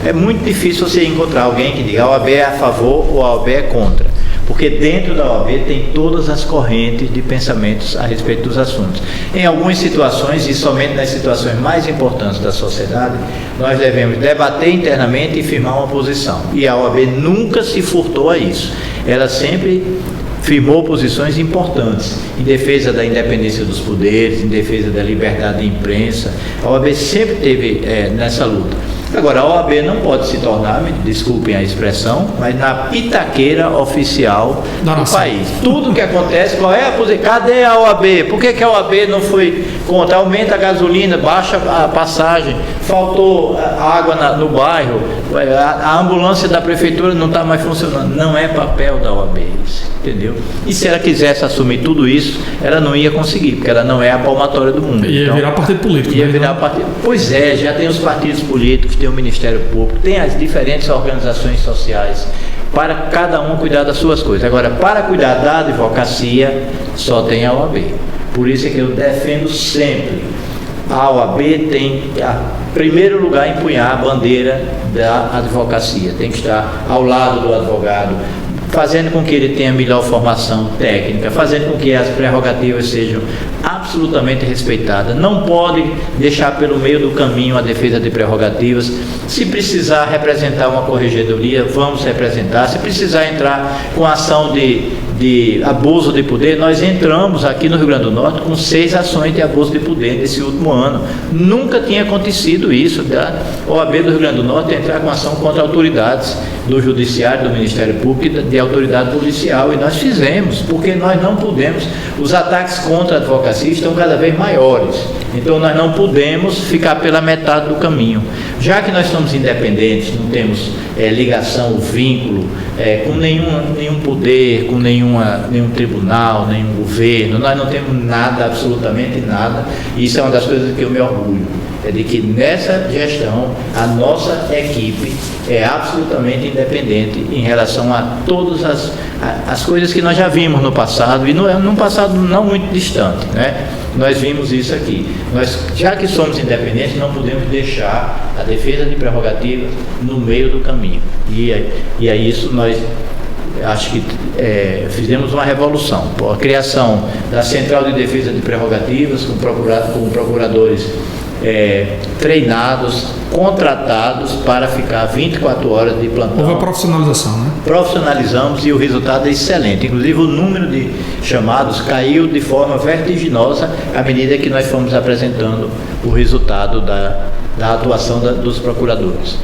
É muito difícil você encontrar alguém que diga a OAB é a favor ou a OAB é contra, porque dentro da OAB tem todas as correntes de pensamentos a respeito dos assuntos. Em algumas situações, e somente nas situações mais importantes da sociedade, nós devemos debater internamente e firmar uma posição. E a OAB nunca se furtou a isso. Ela sempre firmou posições importantes em defesa da independência dos poderes, em defesa da liberdade de imprensa. A OAB sempre teve nessa luta. Agora, a OAB não pode se tornar, me desculpem a expressão, mas na pitaqueira oficial do país. Tudo que acontece, qual é a posição? Cadê a OAB? Por que a OAB não foi contra? Aumenta a gasolina, baixa a passagem, faltou água no bairro, a ambulância da prefeitura não está mais funcionando. Não é papel da OAB isso, entendeu? E se ela quisesse assumir tudo isso, ela não ia conseguir, porque ela não é a palmatória do mundo. Ia virar partido político. Ia virar partido. Pois é, já tem os partidos políticos, tem o Ministério Público, tem as diferentes organizações sociais, para cada um cuidar das suas coisas. Agora, para cuidar da advocacia, só tem a OAB. Por isso é que eu defendo sempre, a OAB tem, em primeiro lugar, empunhar a bandeira da advocacia, tem que estar ao lado do advogado, fazendo com que ele tenha melhor formação técnica, fazendo com que as prerrogativas sejam absolutamente respeitadas. Não pode deixar pelo meio do caminho a defesa de prerrogativas. Se precisar representar uma corregedoria, vamos representar. Se precisar entrar com ação de abuso de poder, nós entramos aqui no Rio Grande do Norte com 6 ações de abuso de poder nesse último ano. Nunca tinha acontecido isso, da OAB do Rio Grande do Norte entrar com ação contra autoridades do Judiciário, do Ministério Público e de autoridade policial, e nós fizemos, porque nós não podemos, os ataques contra a advocacia estão cada vez maiores, então nós não podemos ficar pela metade do caminho. Já que nós somos independentes, não temos ligação, vínculo com nenhum poder, com nenhum tribunal, nenhum governo, nós não temos nada, absolutamente nada, e isso é uma das coisas que eu me orgulho, é de que nessa gestão a nossa equipe é absolutamente independente em relação a todas as coisas que nós já vimos no passado, e num passado não muito distante, né? Nós vimos isso aqui. Nós, já que somos independentes, não podemos deixar a defesa de prerrogativas no meio do caminho. E é isso nós acho que fizemos uma revolução. A criação da Central de Defesa de Prerrogativas, com procuradores treinados, contratados para ficar 24 horas de plantão. Houve a profissionalização, né? profissionalizamos e o resultado é excelente. Inclusive o número de chamados caiu de forma vertiginosa à medida que nós fomos apresentando o resultado da atuação dos procuradores.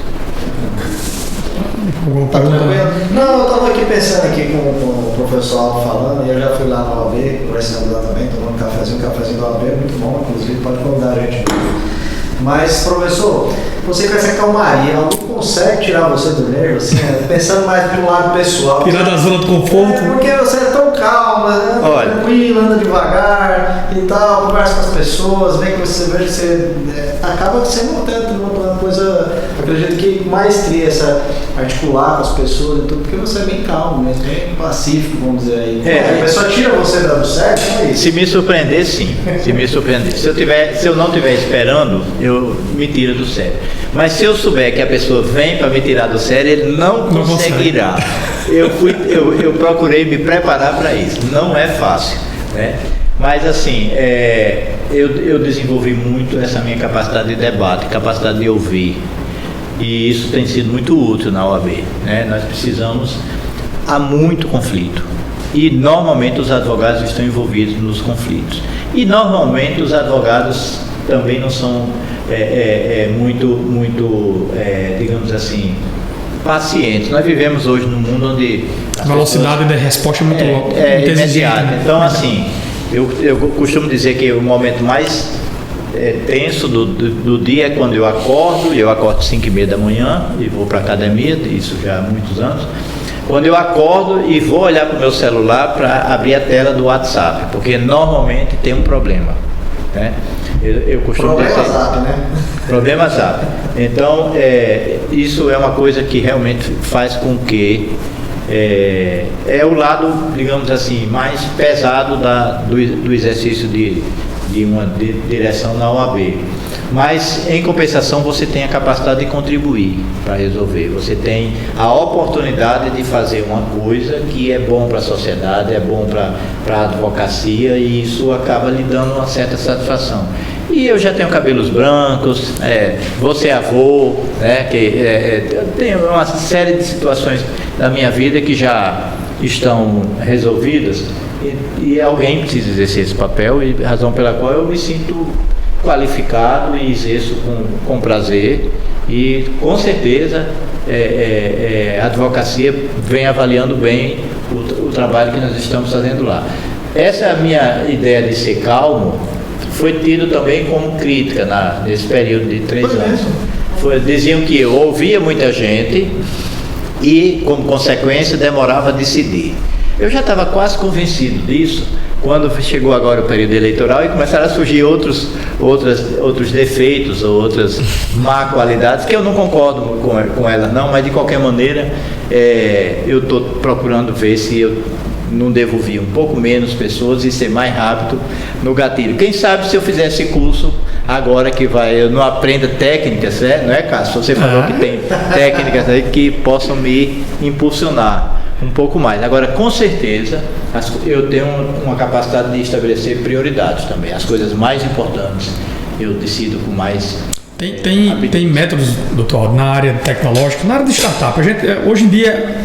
Tá tranquilo? Não, eu estava aqui pensando aqui com o professor Aldo falando, e eu já fui lá na OAB, conversando lá também, tomando um cafezinho da OAB, muito bom, inclusive pode convidar a gente. Mas, professor, você com essa calmaria, ela não consegue tirar você do nervo, assim, pensando mais do lado pessoal. Tirar da zona do conforto. Porque você é tão calma, né? Tranquilo, anda devagar e tal, conversa com as pessoas, vem com você, veja que você acaba sendo uma coisa, acredito que maestria, essa articular com as pessoas e tudo, porque você é bem calmo mesmo, bem pacífico, vamos dizer aí. A pessoa tira você do sério, não é isso? Se me surpreender, sim. Se me surpreender. Se eu não estiver esperando, eu me tiro do sério. Mas se eu souber que a pessoa vem para me tirar do sério, ele não conseguirá. Eu procurei me preparar para isso. Não é fácil, né? Mas assim, eu desenvolvi muito essa minha capacidade de debate, capacidade de ouvir. E isso tem sido muito útil na OAB, né? Nós precisamos, há muito conflito. E normalmente os advogados estão envolvidos nos conflitos. E normalmente os advogados também não são muito, digamos assim, pacientes. Nós vivemos hoje num mundo onde a velocidade da resposta é muito imediata. Então, assim, eu costumo dizer que o momento mais tenso do dia é quando eu acordo 5h30 da manhã e vou para a academia, isso já há muitos anos. Quando eu acordo e vou olhar para o meu celular para abrir a tela do WhatsApp, porque normalmente tem um problema, né? Eu costumo dizer, Zap, né? Problema Zap. Então, isso é uma coisa que realmente faz com que é o lado, digamos assim, mais pesado do exercício de uma direção na OAB. Mas, em compensação, você tem a capacidade de contribuir para resolver. Você tem a oportunidade de fazer uma coisa que é bom para a sociedade, é bom para a advocacia, e isso acaba lhe dando uma certa satisfação. E eu já tenho cabelos brancos, vou ser avô, né, tem uma série de situações da minha vida que já estão resolvidas, e alguém precisa exercer esse papel, e razão pela qual eu me sinto qualificado e exerço com prazer, e com certeza a advocacia vem avaliando bem o trabalho que nós estamos fazendo lá. Essa é a minha ideia de ser calmo, foi tido também como crítica nesse período de 3 anos. Diziam que eu ouvia muita gente e, como consequência, demorava a decidir. Eu já estava quase convencido disso quando chegou agora o período eleitoral e começaram a surgir outros defeitos ou outras má qualidades, que eu não concordo com elas não, mas de qualquer maneira eu estou procurando ver se eu não devo vir um pouco menos pessoas e ser mais rápido no gatilho. Quem sabe se eu fizer esse curso agora que eu não aprenda técnicas, né? Não é, Cássio? Você falou que tem técnicas aí que possam me impulsionar um pouco mais. Agora, com certeza, eu tenho uma capacidade de estabelecer prioridades também. As coisas mais importantes eu decido com mais... Tem métodos, doutor, na área tecnológica, na área de startup. Hoje em dia,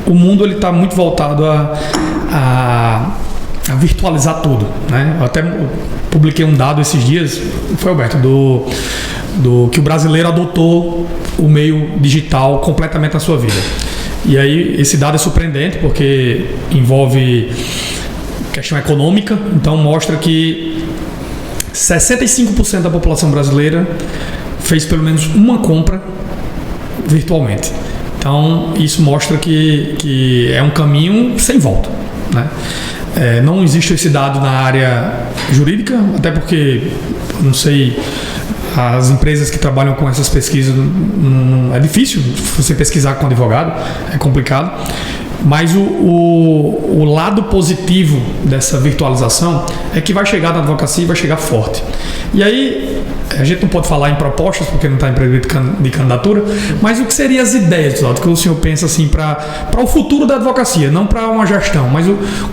o mundo está muito voltado a virtualizar tudo, né? Eu até publiquei um dado esses dias, foi, Alberto, do que o brasileiro adotou o meio digital completamente na sua vida. E aí esse dado é surpreendente porque envolve questão econômica, então mostra que 65% da população brasileira fez pelo menos uma compra virtualmente. Então isso mostra que é um caminho sem volta, né? Não existe esse dado na área jurídica, até porque, não sei, as empresas que trabalham com essas pesquisas, é difícil você pesquisar com advogado, é complicado. Mas o lado positivo dessa virtualização é que vai chegar na advocacia e vai chegar forte. E aí, a gente não pode falar em propostas, porque não está em período de candidatura, mas o que seriam as ideias, Cláudio, que o senhor pensa assim, para o futuro da advocacia, não para uma gestão, mas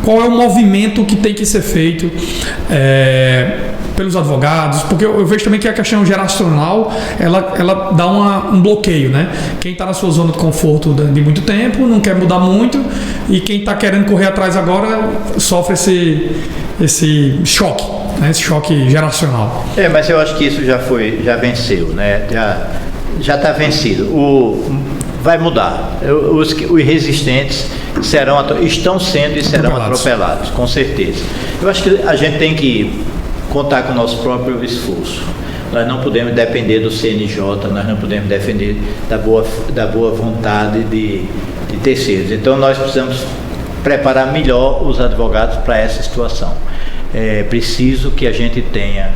qual é o movimento que tem que ser feito pelos advogados, porque eu vejo também que a questão geracional, ela dá um bloqueio, né? Quem está na sua zona de conforto de muito tempo, não quer mudar muito, e quem está querendo correr atrás agora sofre esse choque, né? Esse choque geracional. Mas eu acho que isso já venceu, né? Já está vencido. Vai mudar. Os resistentes estão sendo e serão atropelados, com certeza. Eu acho que a gente tem que contar com o nosso próprio esforço. Nós não podemos depender do CNJ, nós não podemos depender da boa vontade de terceiros. Então nós precisamos preparar melhor os advogados para essa situação. É preciso que a gente tenha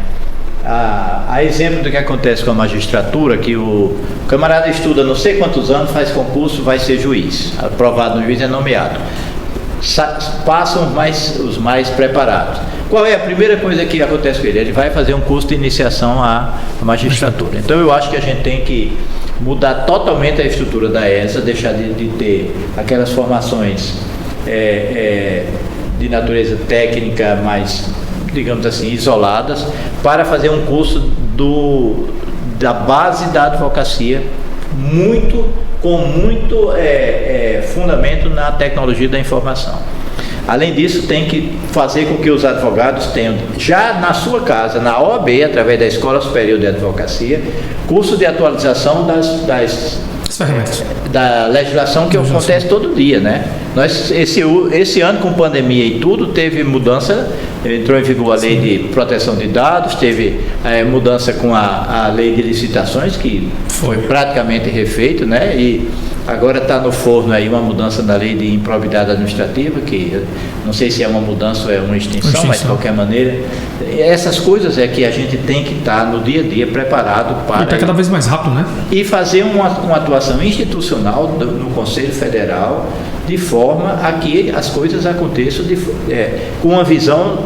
a exemplo do que acontece com a magistratura, que o camarada estuda não sei quantos anos, faz concurso, vai ser juiz, aprovado no juiz, é nomeado. Passam os mais preparados. Qual é a primeira coisa que acontece com ele? Ele vai fazer um curso de iniciação à magistratura. Então eu acho que a gente tem que mudar totalmente a estrutura da ESA, deixar de ter aquelas formações de natureza técnica mais, digamos assim, isoladas, para fazer um curso da base da advocacia com muito fundamento na tecnologia da informação. Além disso, tem que fazer com que os advogados tenham, já na sua casa, na OAB, através da Escola Superior de Advocacia, curso de atualização da legislação que acontece todo dia, né? Esse ano, com pandemia e tudo, teve mudança, entrou em vigor a lei de proteção de dados, teve mudança com a lei de licitações, que foi praticamente refeito, né? E agora está no forno aí uma mudança da lei de improbidade administrativa, que não sei se é uma mudança ou é uma extinção, mas de qualquer maneira, essas coisas é que a gente tem que estar no dia a dia preparado para... E está cada vez mais rápido, né? E fazer uma atuação institucional no Conselho Federal, de forma a que as coisas aconteçam com uma visão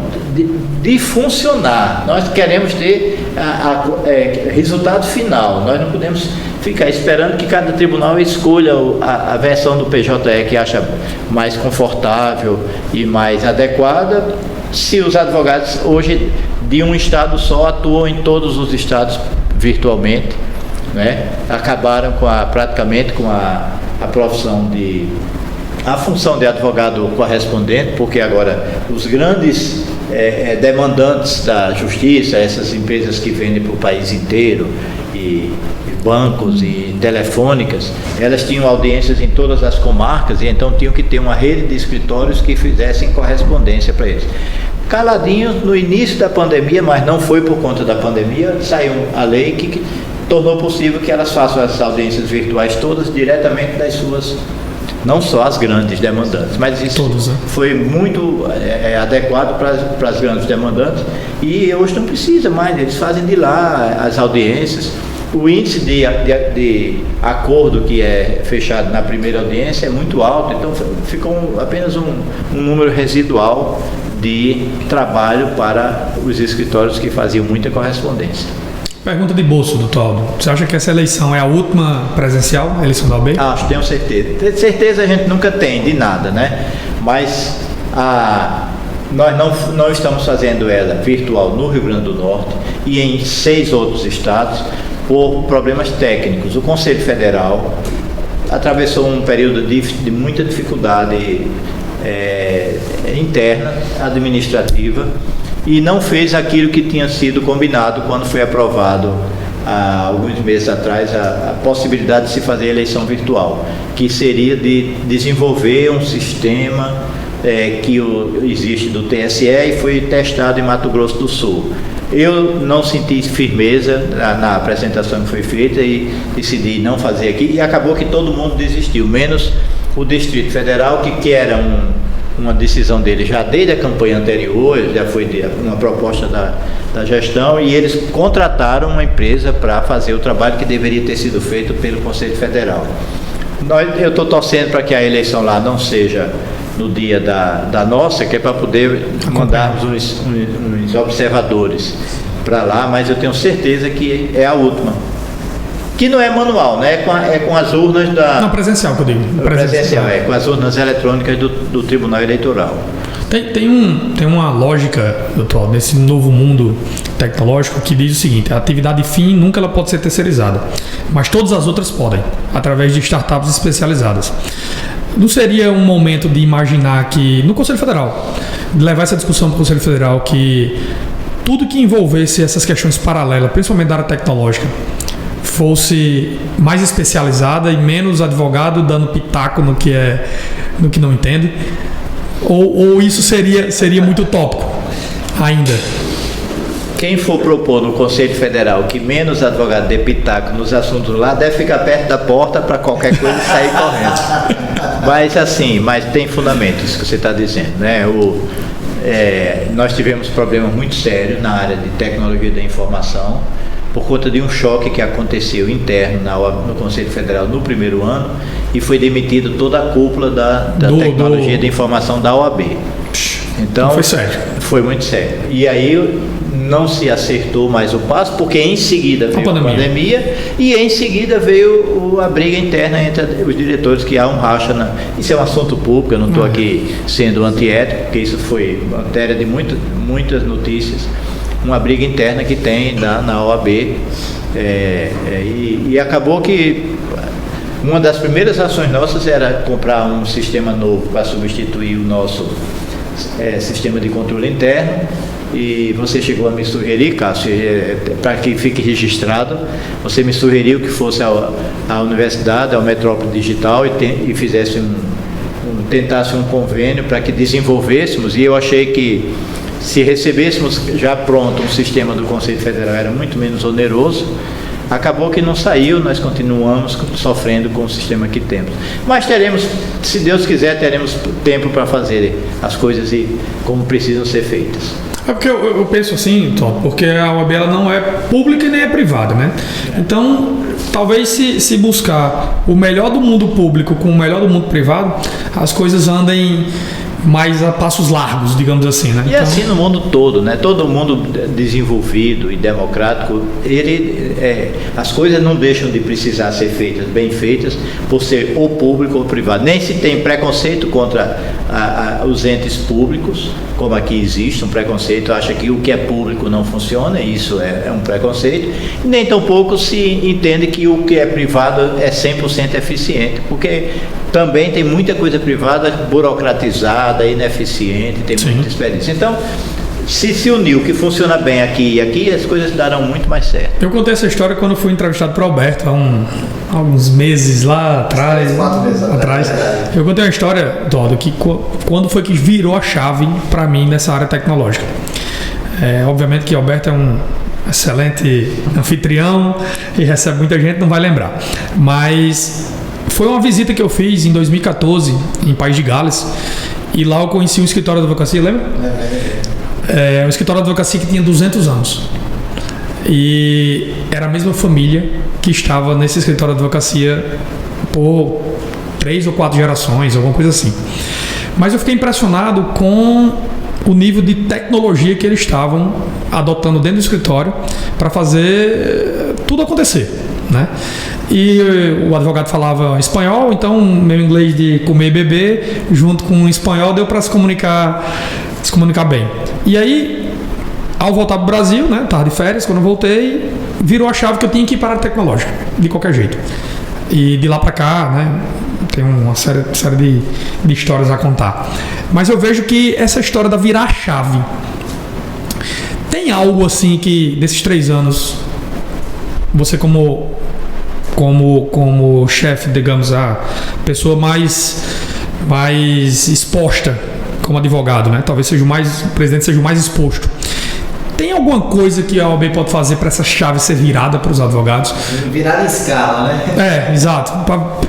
de funcionar. Nós queremos ter resultado final, nós não podemos ficar esperando que cada tribunal escolha a versão do PJE que acha mais confortável e mais adequada, se os advogados hoje de um estado só atuam em todos os estados virtualmente, né? Acabaram praticamente com a profissão a função de advogado correspondente, porque agora os grandes demandantes da justiça, essas empresas que vendem para o país inteiro, e bancos e telefônicas, elas tinham audiências em todas as comarcas, e então tinham que ter uma rede de escritórios que fizessem correspondência para eles. Caladinhos no início da pandemia, mas não foi por conta da pandemia, saiu a lei que tornou possível que elas façam as audiências virtuais todas diretamente das suas, não só as grandes demandantes, mas isso foi muito adequado para as grandes demandantes, e hoje não precisa mais, eles fazem de lá as audiências. O índice de acordo que é fechado na primeira audiência é muito alto, então ficou apenas um número residual de trabalho para os escritórios que faziam muita correspondência. Pergunta de bolso, doutor Aldo. Você acha que essa eleição é a última presencial, a eleição da OAB? Acho, tenho certeza. Certeza a gente nunca tem de nada, né? Mas nós não estamos fazendo ela virtual no Rio Grande do Norte e em 6 outros estados por problemas técnicos. O Conselho Federal atravessou um período de muita dificuldade interna, administrativa, e não fez aquilo que tinha sido combinado quando foi aprovado há alguns meses atrás a possibilidade de se fazer eleição virtual, que seria de desenvolver um sistema que existe do TSE e foi testado em Mato Grosso do Sul. Eu não senti firmeza na apresentação que foi feita e decidi não fazer aqui, e acabou que todo mundo desistiu, menos o Distrito Federal, que era uma decisão dele já desde a campanha anterior, já foi uma proposta da gestão, e eles contrataram uma empresa para fazer o trabalho que deveria ter sido feito pelo Conselho Federal. Eu estou torcendo para que a eleição lá não seja no dia da nossa, que é para poder mandarmos uns observadores para lá, mas eu tenho certeza que é a última. Que não é manual, né? É com as urnas da... Não, presencial, que eu digo. Presencial, com as urnas eletrônicas do Tribunal Eleitoral. Tem uma lógica, doutor, nesse novo mundo tecnológico que diz o seguinte: a atividade fim nunca ela pode ser terceirizada, mas todas as outras podem, através de startups especializadas. Não seria um momento de imaginar que, no Conselho Federal, de levar essa discussão para o Conselho Federal, que tudo que envolvesse essas questões paralelas, principalmente da área tecnológica, fosse mais especializada e menos advogado dando pitaco no que não entende? Ou isso seria muito utópico ainda? Quem for propor no Conselho Federal que menos advogado dê pitaco nos assuntos lá, deve ficar perto da porta para qualquer coisa e sair correndo. Mas tem fundamento isso que você está dizendo, né? Nós tivemos problemas muito sérios na área de tecnologia da informação por conta de um choque que aconteceu interno no Conselho Federal no primeiro ano e foi demitido toda a cúpula da tecnologia da informação da OAB. Então, foi sério. Foi muito sério. E aí não se acertou mais o passo, porque em seguida veio a pandemia e em seguida veio a briga interna entre os diretores, que há um racha. Isso é um assunto público, eu não estou aqui sendo antiético, porque isso foi matéria de muitas notícias. Uma briga interna que tem na OAB e acabou que uma das primeiras ações nossas era comprar um sistema novo para substituir o nosso sistema de controle interno, e você chegou a me sugerir, Cássio, para que fique registrado, você me sugeriu que fosse a universidade, a Metrópole Digital, e fizesse tentasse um convênio para que desenvolvêssemos, e eu achei que se recebêssemos já pronto um sistema do Conselho Federal era muito menos oneroso. Acabou que não saiu, nós continuamos sofrendo com o sistema que temos. Mas teremos, se Deus quiser, teremos tempo para fazer as coisas como precisam ser feitas. É porque eu penso assim, Tom, porque a OAB ela não é pública e nem é privada, né? Então, talvez se buscar o melhor do mundo público com o melhor do mundo privado, as coisas andem mais a passos largos, digamos assim, né? E então, assim no mundo todo, né? Todo mundo desenvolvido e democrático, as coisas não deixam de precisar ser feitas, bem feitas, por ser ou público ou privado. Nem se tem preconceito contra os entes públicos, como aqui existe um preconceito, acha que o que é público não funciona, e isso é um preconceito. Nem tampouco se entende que o que é privado é 100% eficiente, porque também tem muita coisa privada burocratizada, ineficiente, tem muita experiência. Então, se unir o que funciona bem aqui e aqui, as coisas darão muito mais certo. Eu contei essa história quando fui entrevistado por Alberto, há uns meses lá atrás. 4 meses atrás. Eu contei uma história, Dodo, que quando foi que virou a chave para mim nessa área tecnológica. Obviamente que Alberto é um excelente anfitrião e recebe muita gente, não vai lembrar. Mas foi uma visita que eu fiz em 2014 em País de Gales, e lá eu conheci um escritório de advocacia, lembra? Um escritório de advocacia que tinha 200 anos. E era a mesma família que estava nesse escritório de advocacia por 3 ou 4 gerações, alguma coisa assim. Mas eu fiquei impressionado com o nível de tecnologia que eles estavam adotando dentro do escritório para fazer tudo acontecer, né? E o advogado falava espanhol, então meu inglês de comer e beber junto com o espanhol deu para se comunicar bem. E aí, ao voltar para o Brasil, né, estava de férias, quando eu voltei, virou a chave que eu tinha que ir para a área tecnológica, de qualquer jeito. E de lá para cá, né, tem uma série de histórias a contar. Mas eu vejo que essa história da virar a chave, tem algo assim que, desses 3 anos, você como chefe, digamos, a pessoa mais exposta como advogado, né? Talvez o presidente seja o mais exposto. Tem alguma coisa que a OAB pode fazer para essa chave ser virada para os advogados? Virada em escala, né? Exato.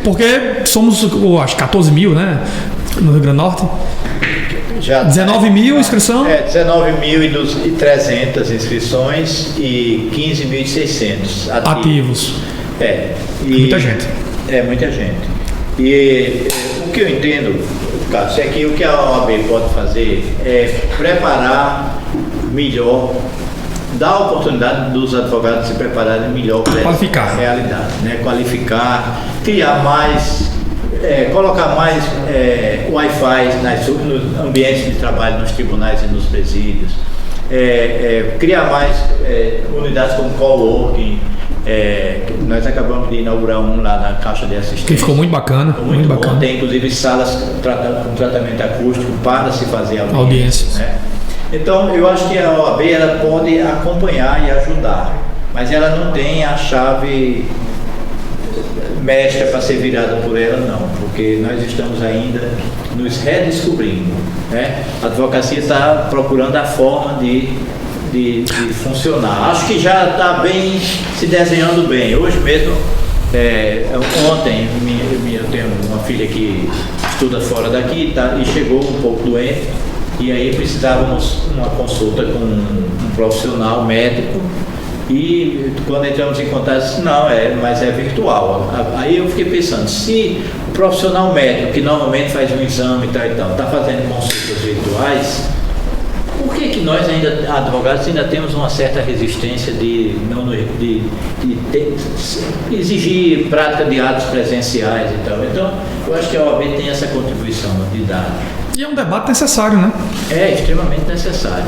Porque somos, acho, 14 mil, né? No Rio Grande do Norte. Já 19 mil inscrição? 19.300 inscrições e 15.600 ativos. Muita gente. Muita gente. E o que eu entendo, Cássio, é que o que a OAB pode fazer é preparar melhor, dar a oportunidade dos advogados se prepararem melhor para essa realidade, né? Qualificar, criar mais colocar mais Wi-Fi nos ambientes de trabalho, nos tribunais e nos presídios, criar mais unidades como coworking. Nós acabamos de inaugurar um lá na Caixa de Assistência. Que ficou muito bacana. Muito bom. Bacana. Tem inclusive salas com tratamento acústico para se fazer Audiências. Né? Então eu acho que a OAB ela pode acompanhar e ajudar, mas ela não tem a chave mestra para ser virada por ela, não, porque nós estamos ainda nos redescobrindo, né? A advocacia está procurando a forma de funcionar. Acho que já está bem, se desenhando bem. Hoje mesmo, ontem, eu tenho uma filha que estuda fora daqui e chegou um pouco doente, e aí precisávamos uma consulta com um profissional médico. E quando entramos em contato, disse, não, mas é virtual. Aí eu fiquei pensando, se o profissional médico, que normalmente faz um exame e tal, está fazendo consultas virtuais, por que nós ainda, advogados, ainda temos uma certa resistência de exigir prática de atos presenciais e tal? Então, eu acho que a OAB tem essa contribuição de dar. E é um debate necessário, né? É extremamente necessário.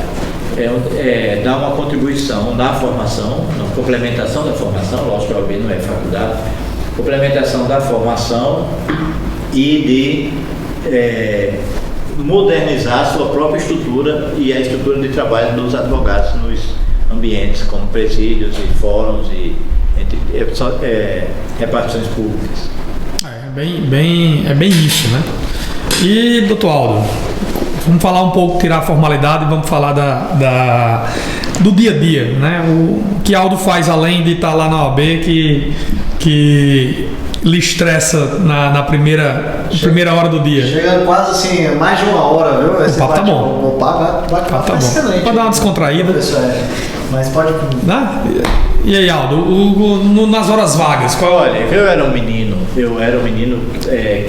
Dar uma contribuição na formação, na complementação da formação, lógico que a OAB não é faculdade, complementação da formação e de modernizar a sua própria estrutura e a estrutura de trabalho dos advogados nos ambientes como presídios e fóruns e repartições públicas. É bem isso, né? E, doutor Aldo, vamos falar um pouco, tirar a formalidade e vamos falar do dia a dia, né? O que Aldo faz além de estar lá na OAB que lhe estressa na primeira hora do dia? Chegando quase assim, mais de uma hora, viu? O papo tá bom. O papo tá excelente. Pode dar uma descontraída. Mas pode... E aí, Aldo, nas horas vagas, Olha, eu era um menino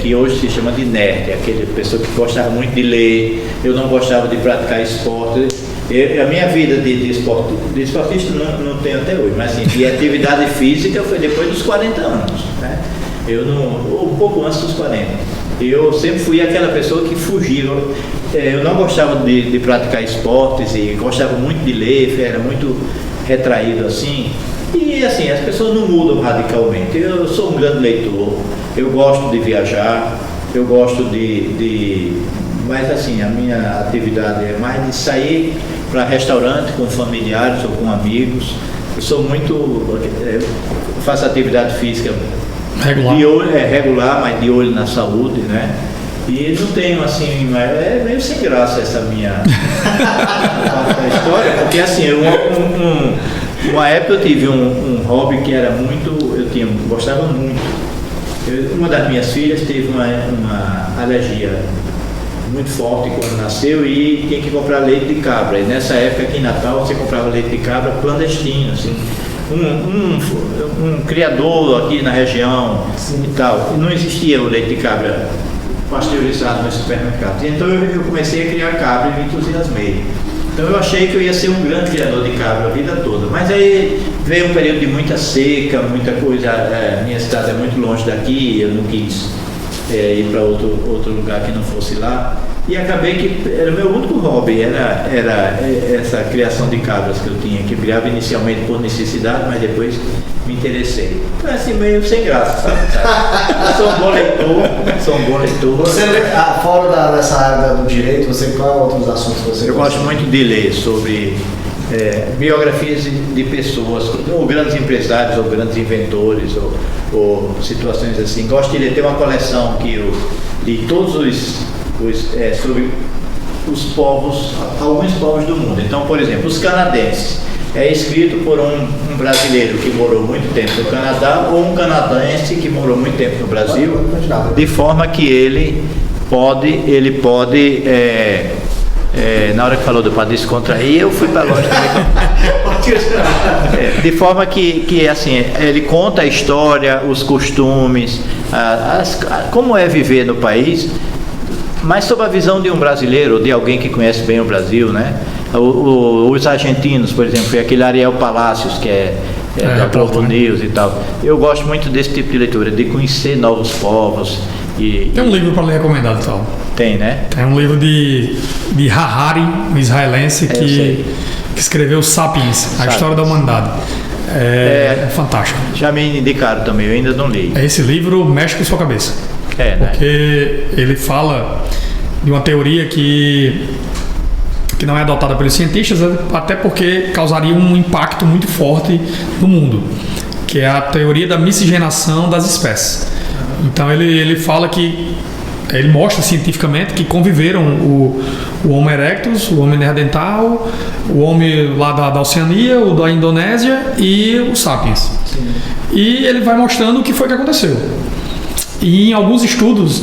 que hoje se chama de nerd, aquele pessoa que gostava muito de ler, eu não gostava de praticar esporte. A minha vida de esportista não tenho até hoje, mas assim, de atividade física foi depois dos 40 anos, né? Um pouco antes dos 40. Eu sempre fui aquela pessoa que fugia. Eu não gostava de praticar esportes e gostava muito de ler, era muito retraído assim. E assim, as pessoas não mudam radicalmente. Eu sou um grande leitor, eu gosto de viajar, eu gosto mas assim, a minha atividade é mais de sair para restaurante com familiares ou com amigos. Eu sou muito... faço atividade física regular. De olho, regular, mas de olho na saúde, né? E não tenho assim, é meio sem graça essa minha história, porque assim, uma época eu tive um hobby que era gostava muito. Uma das minhas filhas teve uma alergia muito forte quando nasceu e tinha que comprar leite de cabra. E nessa época aqui em Natal você comprava leite de cabra clandestino, assim. Um criador aqui na região. Sim. E tal. E não existia o leite de cabra pasteurizado nos supermercados. Então eu comecei a criar cabra e me entusiasmei. Então eu achei que eu ia ser um grande criador de cabra a vida toda. Mas aí veio um período de muita seca, muita coisa. Minha cidade é muito longe daqui, eu não quis ir para outro lugar que não fosse lá. E acabei que era o meu único hobby, era essa criação de cabras que eu tinha, que eu criava inicialmente por necessidade, mas depois me interessei. Então assim, meio sem graça, sabe? Eu sou um bom leitor. Você, fora dessa área do direito, qual outros assuntos você Eu gosto muito de ler sobre biografias de pessoas, ou grandes empresários, ou grandes inventores, ou situações assim. Gosto de ler, tem uma coleção que eu li todos sobre os povos, alguns povos do mundo. Então, por exemplo, os canadenses. É escrito por um brasileiro que morou muito tempo no Canadá ou um canadense que morou muito tempo no Brasil, de forma que ele pode na hora que falou para descontrair, eu fui para longe também. De forma que assim, ele conta a história, os costumes, como é viver no país, mas sob a visão de um brasileiro, de alguém que conhece bem o Brasil, né? Os argentinos, por exemplo, foi aquele Ariel Palacios, que é da Globo News e tal. Eu gosto muito desse tipo de leitura, de conhecer novos povos, Tem um livro para ler recomendado, então. Tem, né? É um livro de Harari, um israelense, que escreveu Sapiens, a história da humanidade. É fantástico. Já me indicaram também, eu ainda não li. Esse livro mexe com sua cabeça. Né? Porque ele fala de uma teoria que não é adotada pelos cientistas, até porque causaria um impacto muito forte no mundo, que é a teoria da miscigenação das espécies. Então ele fala que ele mostra cientificamente que conviveram o Homo erectus, o Homo neandertal, o homem lá da Oceania, o da Indonésia e o Sapiens. Sim. E ele vai mostrando o que foi que aconteceu. E em alguns estudos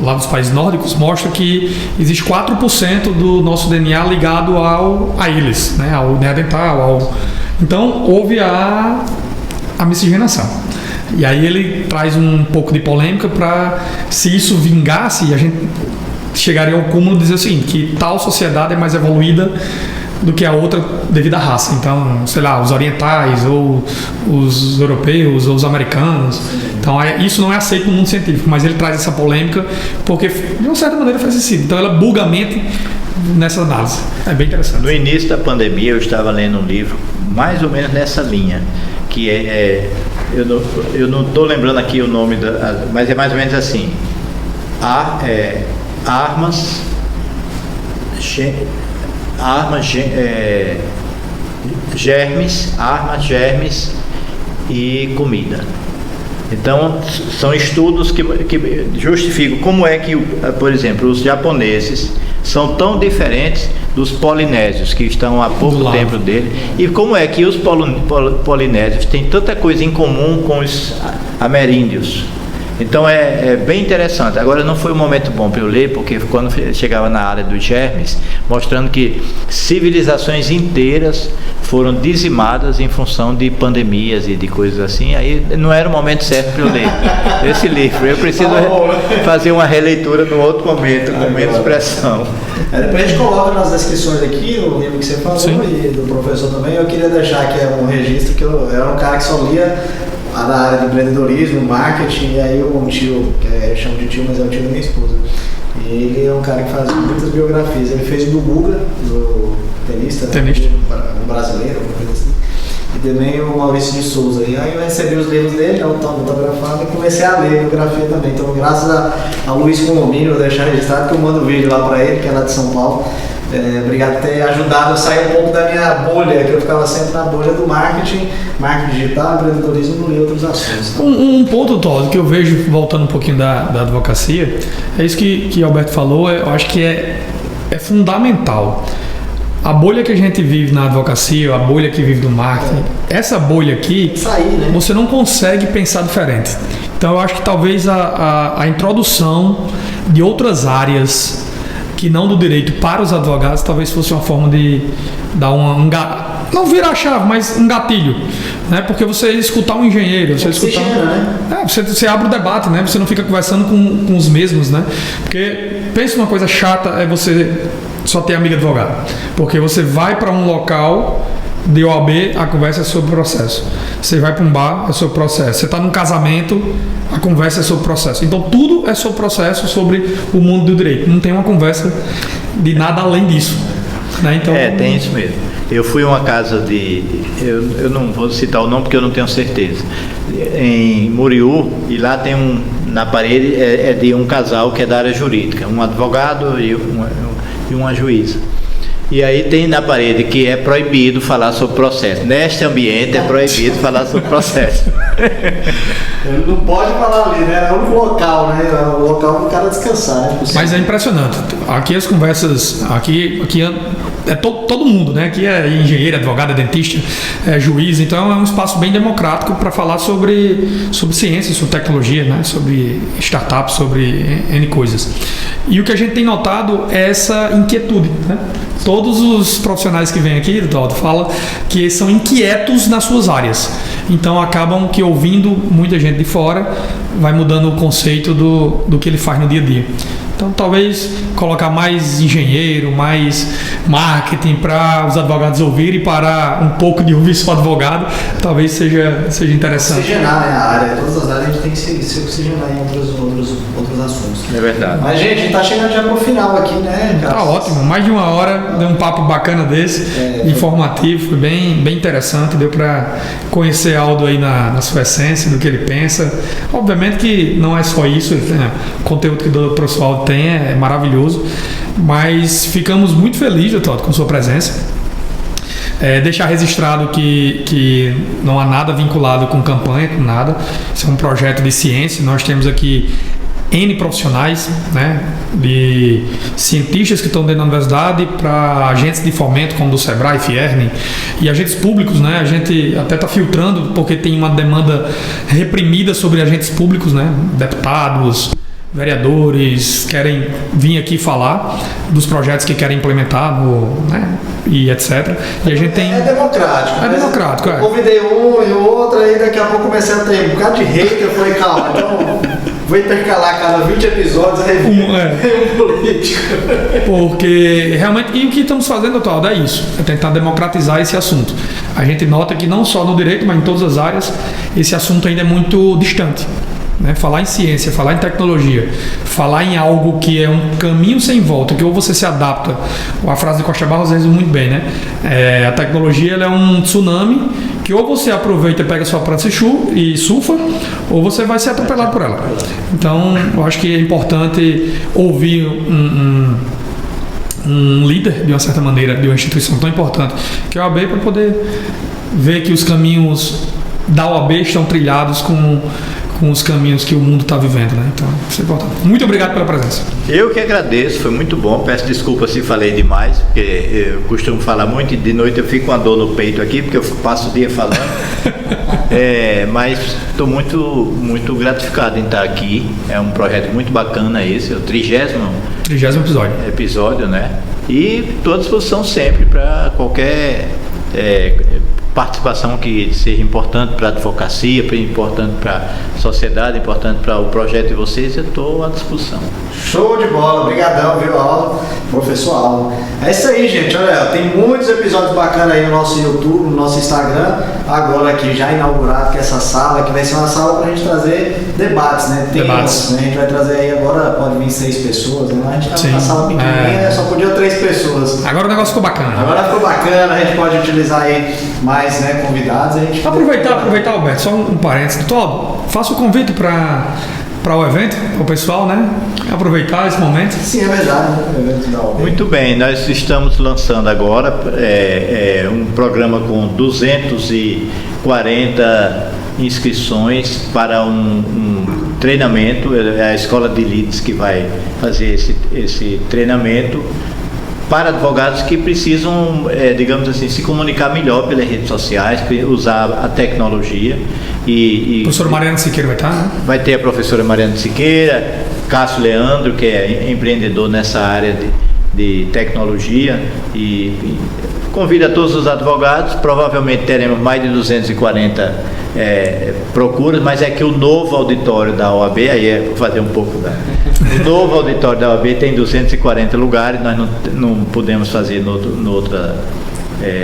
lá dos países nórdicos mostra que existe 4% do nosso DNA ligado a eles, né? Ao neandertal. Então houve a miscigenação. E aí ele traz um pouco de polêmica para, se isso vingasse, a gente chegaria ao cúmulo de dizer o seguinte, que tal sociedade é mais evoluída do que a outra devido à raça. Então, sei lá, os orientais, ou os europeus, ou os americanos. Então, isso não é aceito no mundo científico, mas ele traz essa polêmica porque, de uma certa maneira, faz sentido. Então, ela buga a mente nessa análise. É bem interessante. No início da pandemia, eu estava lendo um livro mais ou menos nessa linha, que eu não estou lembrando aqui o nome, mas é mais ou menos assim. Germes e comida. Então, são estudos que justificam como é que, por exemplo, os japoneses são tão diferentes dos polinésios, que estão há pouco tempo dele, e como é que os polinésios têm tanta coisa em comum com os ameríndios. Então é bem interessante. Agora não foi um momento bom para eu ler, porque quando chegava na área dos germes, mostrando que civilizações inteiras foram dizimadas em função de pandemias e de coisas assim, aí não era o momento certo para eu ler esse livro. Eu preciso fazer uma releitura num outro momento, com menos pressão. Depois a gente coloca nas descrições aqui o livro que você falou. Sim. E do professor também. Eu queria deixar aqui um registro que eu era um cara que só lia da área de empreendedorismo, marketing, e aí um tio, que eu chamo de tio, mas é o tio da minha esposa. E ele é um cara que faz muitas biografias. Ele fez o do Guga, do tenista. Um brasileiro, alguma coisa assim. E também o Maurício de Souza. E aí eu recebi os livros dele, autografado, e comecei a ler a biografia também. Então, graças a Luiz Condomínio, vou deixar registrado, que eu mando o vídeo lá para ele, que é lá de São Paulo. Obrigado por ter ajudado a sair um pouco da minha bolha, que eu ficava sempre na bolha do marketing digital, empreendedorismo e outros assuntos. Um ponto, Todd, que eu vejo, voltando um pouquinho da advocacia, é isso que Alberto falou, eu acho que é fundamental. A bolha que a gente vive na advocacia, a bolha que vive no marketing, essa bolha aqui, né? Você não consegue pensar diferente. Então eu acho que talvez a introdução de outras áreas que não do direito para os advogados talvez fosse uma forma de dar não virar a chave, mas um gatilho, né? Porque você escutar um engenheiro, você abre o debate, né? Você não fica conversando com os mesmos, né? Porque pensa numa coisa chata, é você só ter amigo advogado, porque você vai para um local de OAB, a conversa é sobre processo. Você vai para um bar, é sobre processo. Você está num casamento, a conversa é sobre processo. Então tudo é sobre processo, sobre o mundo do direito. Não tem uma conversa de nada além disso, né? Então, tem isso mesmo. Eu fui a uma casa eu não vou citar o nome porque eu não tenho certeza, em Muriú, e lá tem na parede é de um casal que é da área jurídica, um advogado e uma juíza. E aí tem na parede que é proibido falar sobre processo. Neste ambiente é proibido falar sobre processo. Ele não pode falar ali, né? É o local, né? É o local para o cara descansar, né? Mas é impressionante. Aqui as conversas, aqui é todo mundo, né? Aqui é engenheiro, advogado, é dentista, é juiz. Então é um espaço bem democrático para falar sobre ciência, sobre tecnologia, né? Sobre startups, sobre N coisas. E o que a gente tem notado é essa inquietude, né? Todos os profissionais que vêm aqui, Doutor, falam que são inquietos nas suas áreas. Então acabam que ouvindo muita gente de fora vai mudando o conceito do que ele faz no dia a dia. Então, talvez colocar mais engenheiro, mais marketing para os advogados ouvirem e parar um pouco de ouvir só advogado, talvez seja interessante. Oxigenar, né, a área, todas as áreas a gente tem que se oxigenar em outros assuntos. É verdade. Mas, gente, a gente tá chegando já pro final aqui, né, cara? Tá ótimo, mais de 1 hora, deu um papo bacana desse, informativo, foi bem interessante, deu para conhecer Aldo aí na sua essência, do que ele pensa. Obviamente que não é só isso, o conteúdo que o professor Aldo tem é maravilhoso, mas ficamos muito felizes, doutor, com sua presença. Deixar registrado que não há nada vinculado com campanha, com nada. Isso é um projeto de ciência. Nós temos aqui N profissionais, né, de cientistas que estão dentro da universidade, para agentes de fomento como do Sebrae, Fierne, e agentes públicos, né, a gente até está filtrando porque tem uma demanda reprimida sobre agentes públicos, né, deputados, vereadores querem vir aqui falar dos projetos que querem implementar né, e etc. E a gente tem... É democrático. É democrático, eu convidei um e outro, aí daqui a pouco comecei a ter um bocado de hater, eu falei, calma, então vou intercalar cada 20 episódios um político. Porque realmente, e o que estamos fazendo, doutor Aldo, é isso, é tentar democratizar esse assunto. A gente nota que não só no direito, mas em todas as áreas, esse assunto ainda é muito distante. Né? Falar em ciência, falar em tecnologia, falar em algo que é um caminho sem volta, que ou você se adapta, a frase de Costa Barros resume muito bem, né? A tecnologia ela é um tsunami que ou você aproveita e pega sua prancha e surfa, ou você vai ser atropelado por ela. Então, eu acho que é importante ouvir um líder, de uma certa maneira, de uma instituição tão importante que é a OAB, para poder ver que os caminhos da OAB estão trilhados com os caminhos que o mundo está vivendo, né? Então, isso é importante. Muito obrigado pela presença. Eu que agradeço, foi muito bom. Peço desculpa se falei demais, porque eu costumo falar muito e de noite eu fico com a dor no peito aqui, porque eu passo o dia falando. Mas estou muito gratificado em estar aqui. É um projeto muito bacana esse, é o 30º episódio, né? E estou à disposição sempre para qualquer participação que seja importante para a advocacia, importante para a sociedade, importante para o projeto de vocês, eu estou à disposição. Show de bola, obrigadão, viu, Aldo? Professor Aldo. É isso aí, gente, olha, tem muitos episódios bacanas aí no nosso YouTube, no nosso Instagram, agora aqui já inaugurado com essa sala, que vai ser uma sala para a gente trazer debates, né? Debates. Né? A gente vai trazer aí agora, pode vir 6 pessoas, né? A gente tá numa sala pequenininha, só podia 3 pessoas. Agora o negócio ficou bacana. Agora ficou bacana, a gente pode utilizar aí mais, né, convidados. A gente aproveitar, Alberto, só um parênteses. Todo, faça o convite para o evento, para o pessoal, né? Aproveitar esse momento. Sim, é verdade, né? O evento da OAB. Muito bem, nós estamos lançando agora um programa com 240 inscrições para um treinamento. É a escola de leads que vai fazer esse treinamento para advogados que precisam, digamos assim, se comunicar melhor pelas redes sociais, usar a tecnologia. A professora Mariana Siqueira vai estar, né? Vai ter a professora Mariana Siqueira, Cássio Leandro, que é empreendedor nessa área de tecnologia, e convido a todos os advogados. Provavelmente teremos mais de 240 procuras, mas é que o novo auditório da OAB, aí vou fazer um pouco o novo auditório da OAB tem 240 lugares, nós não podemos fazer noutra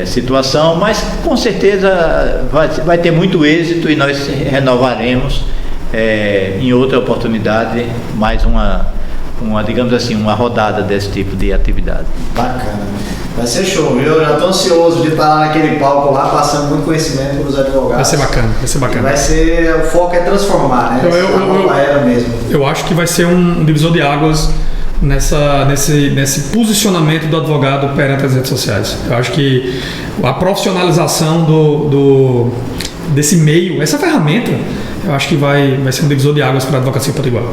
situação, mas com certeza vai ter muito êxito e nós renovaremos em outra oportunidade mais digamos assim, uma rodada desse tipo de atividade. Bacana. Vai ser show, viu? Eu já estou ansioso de estar lá naquele palco lá, passando muito conhecimento para os advogados. Vai ser bacana. O foco é transformar, né? Era mesmo. Eu acho que vai ser um divisor de águas nesse posicionamento do advogado perante as redes sociais. Eu acho que a profissionalização desse meio, essa ferramenta, eu acho que vai ser um divisor de águas para a advocacia potiguar.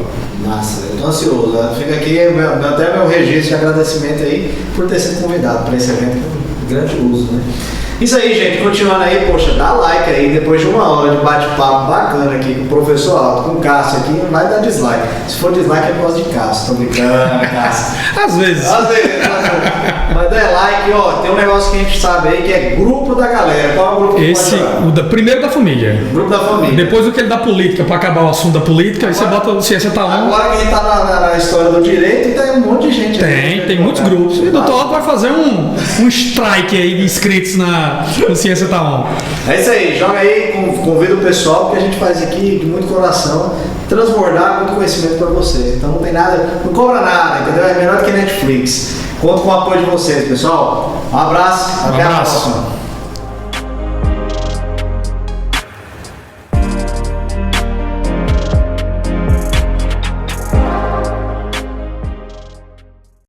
Nossa, eu estou ansioso. Fica aqui até meu registro de agradecimento aí por ter sido convidado para esse evento, grande uso, né? Isso aí, gente, continuando aí, poxa, dá like aí, depois de uma hora de bate-papo bacana aqui com o professor Alto, com o Cássio aqui, não vai dar dislike. Se for dislike é por causa de Cássio, tô brincando, Cássio. Às vezes. Mas dá like, ó, tem um negócio que a gente sabe aí que é grupo da galera. Qual é o grupo que Esse, primeiro da família. Grupo da família. Depois o que ele da política, para acabar o assunto da política, aí você bota o Ciência Tá On. Agora que a gente tá na história do direito, tem um monte de gente aí. Tem muitos grupos. E o Dr. Alto vai fazer um strike aí de inscritos no Ciência Tá On. É isso aí, joga aí, convida o pessoal, porque a gente faz aqui de muito coração, transbordar muito conhecimento para vocês. Então não tem nada, não cobra nada, entendeu? É melhor do que Netflix. Conto com o apoio de vocês, pessoal. Um abraço, até a próxima.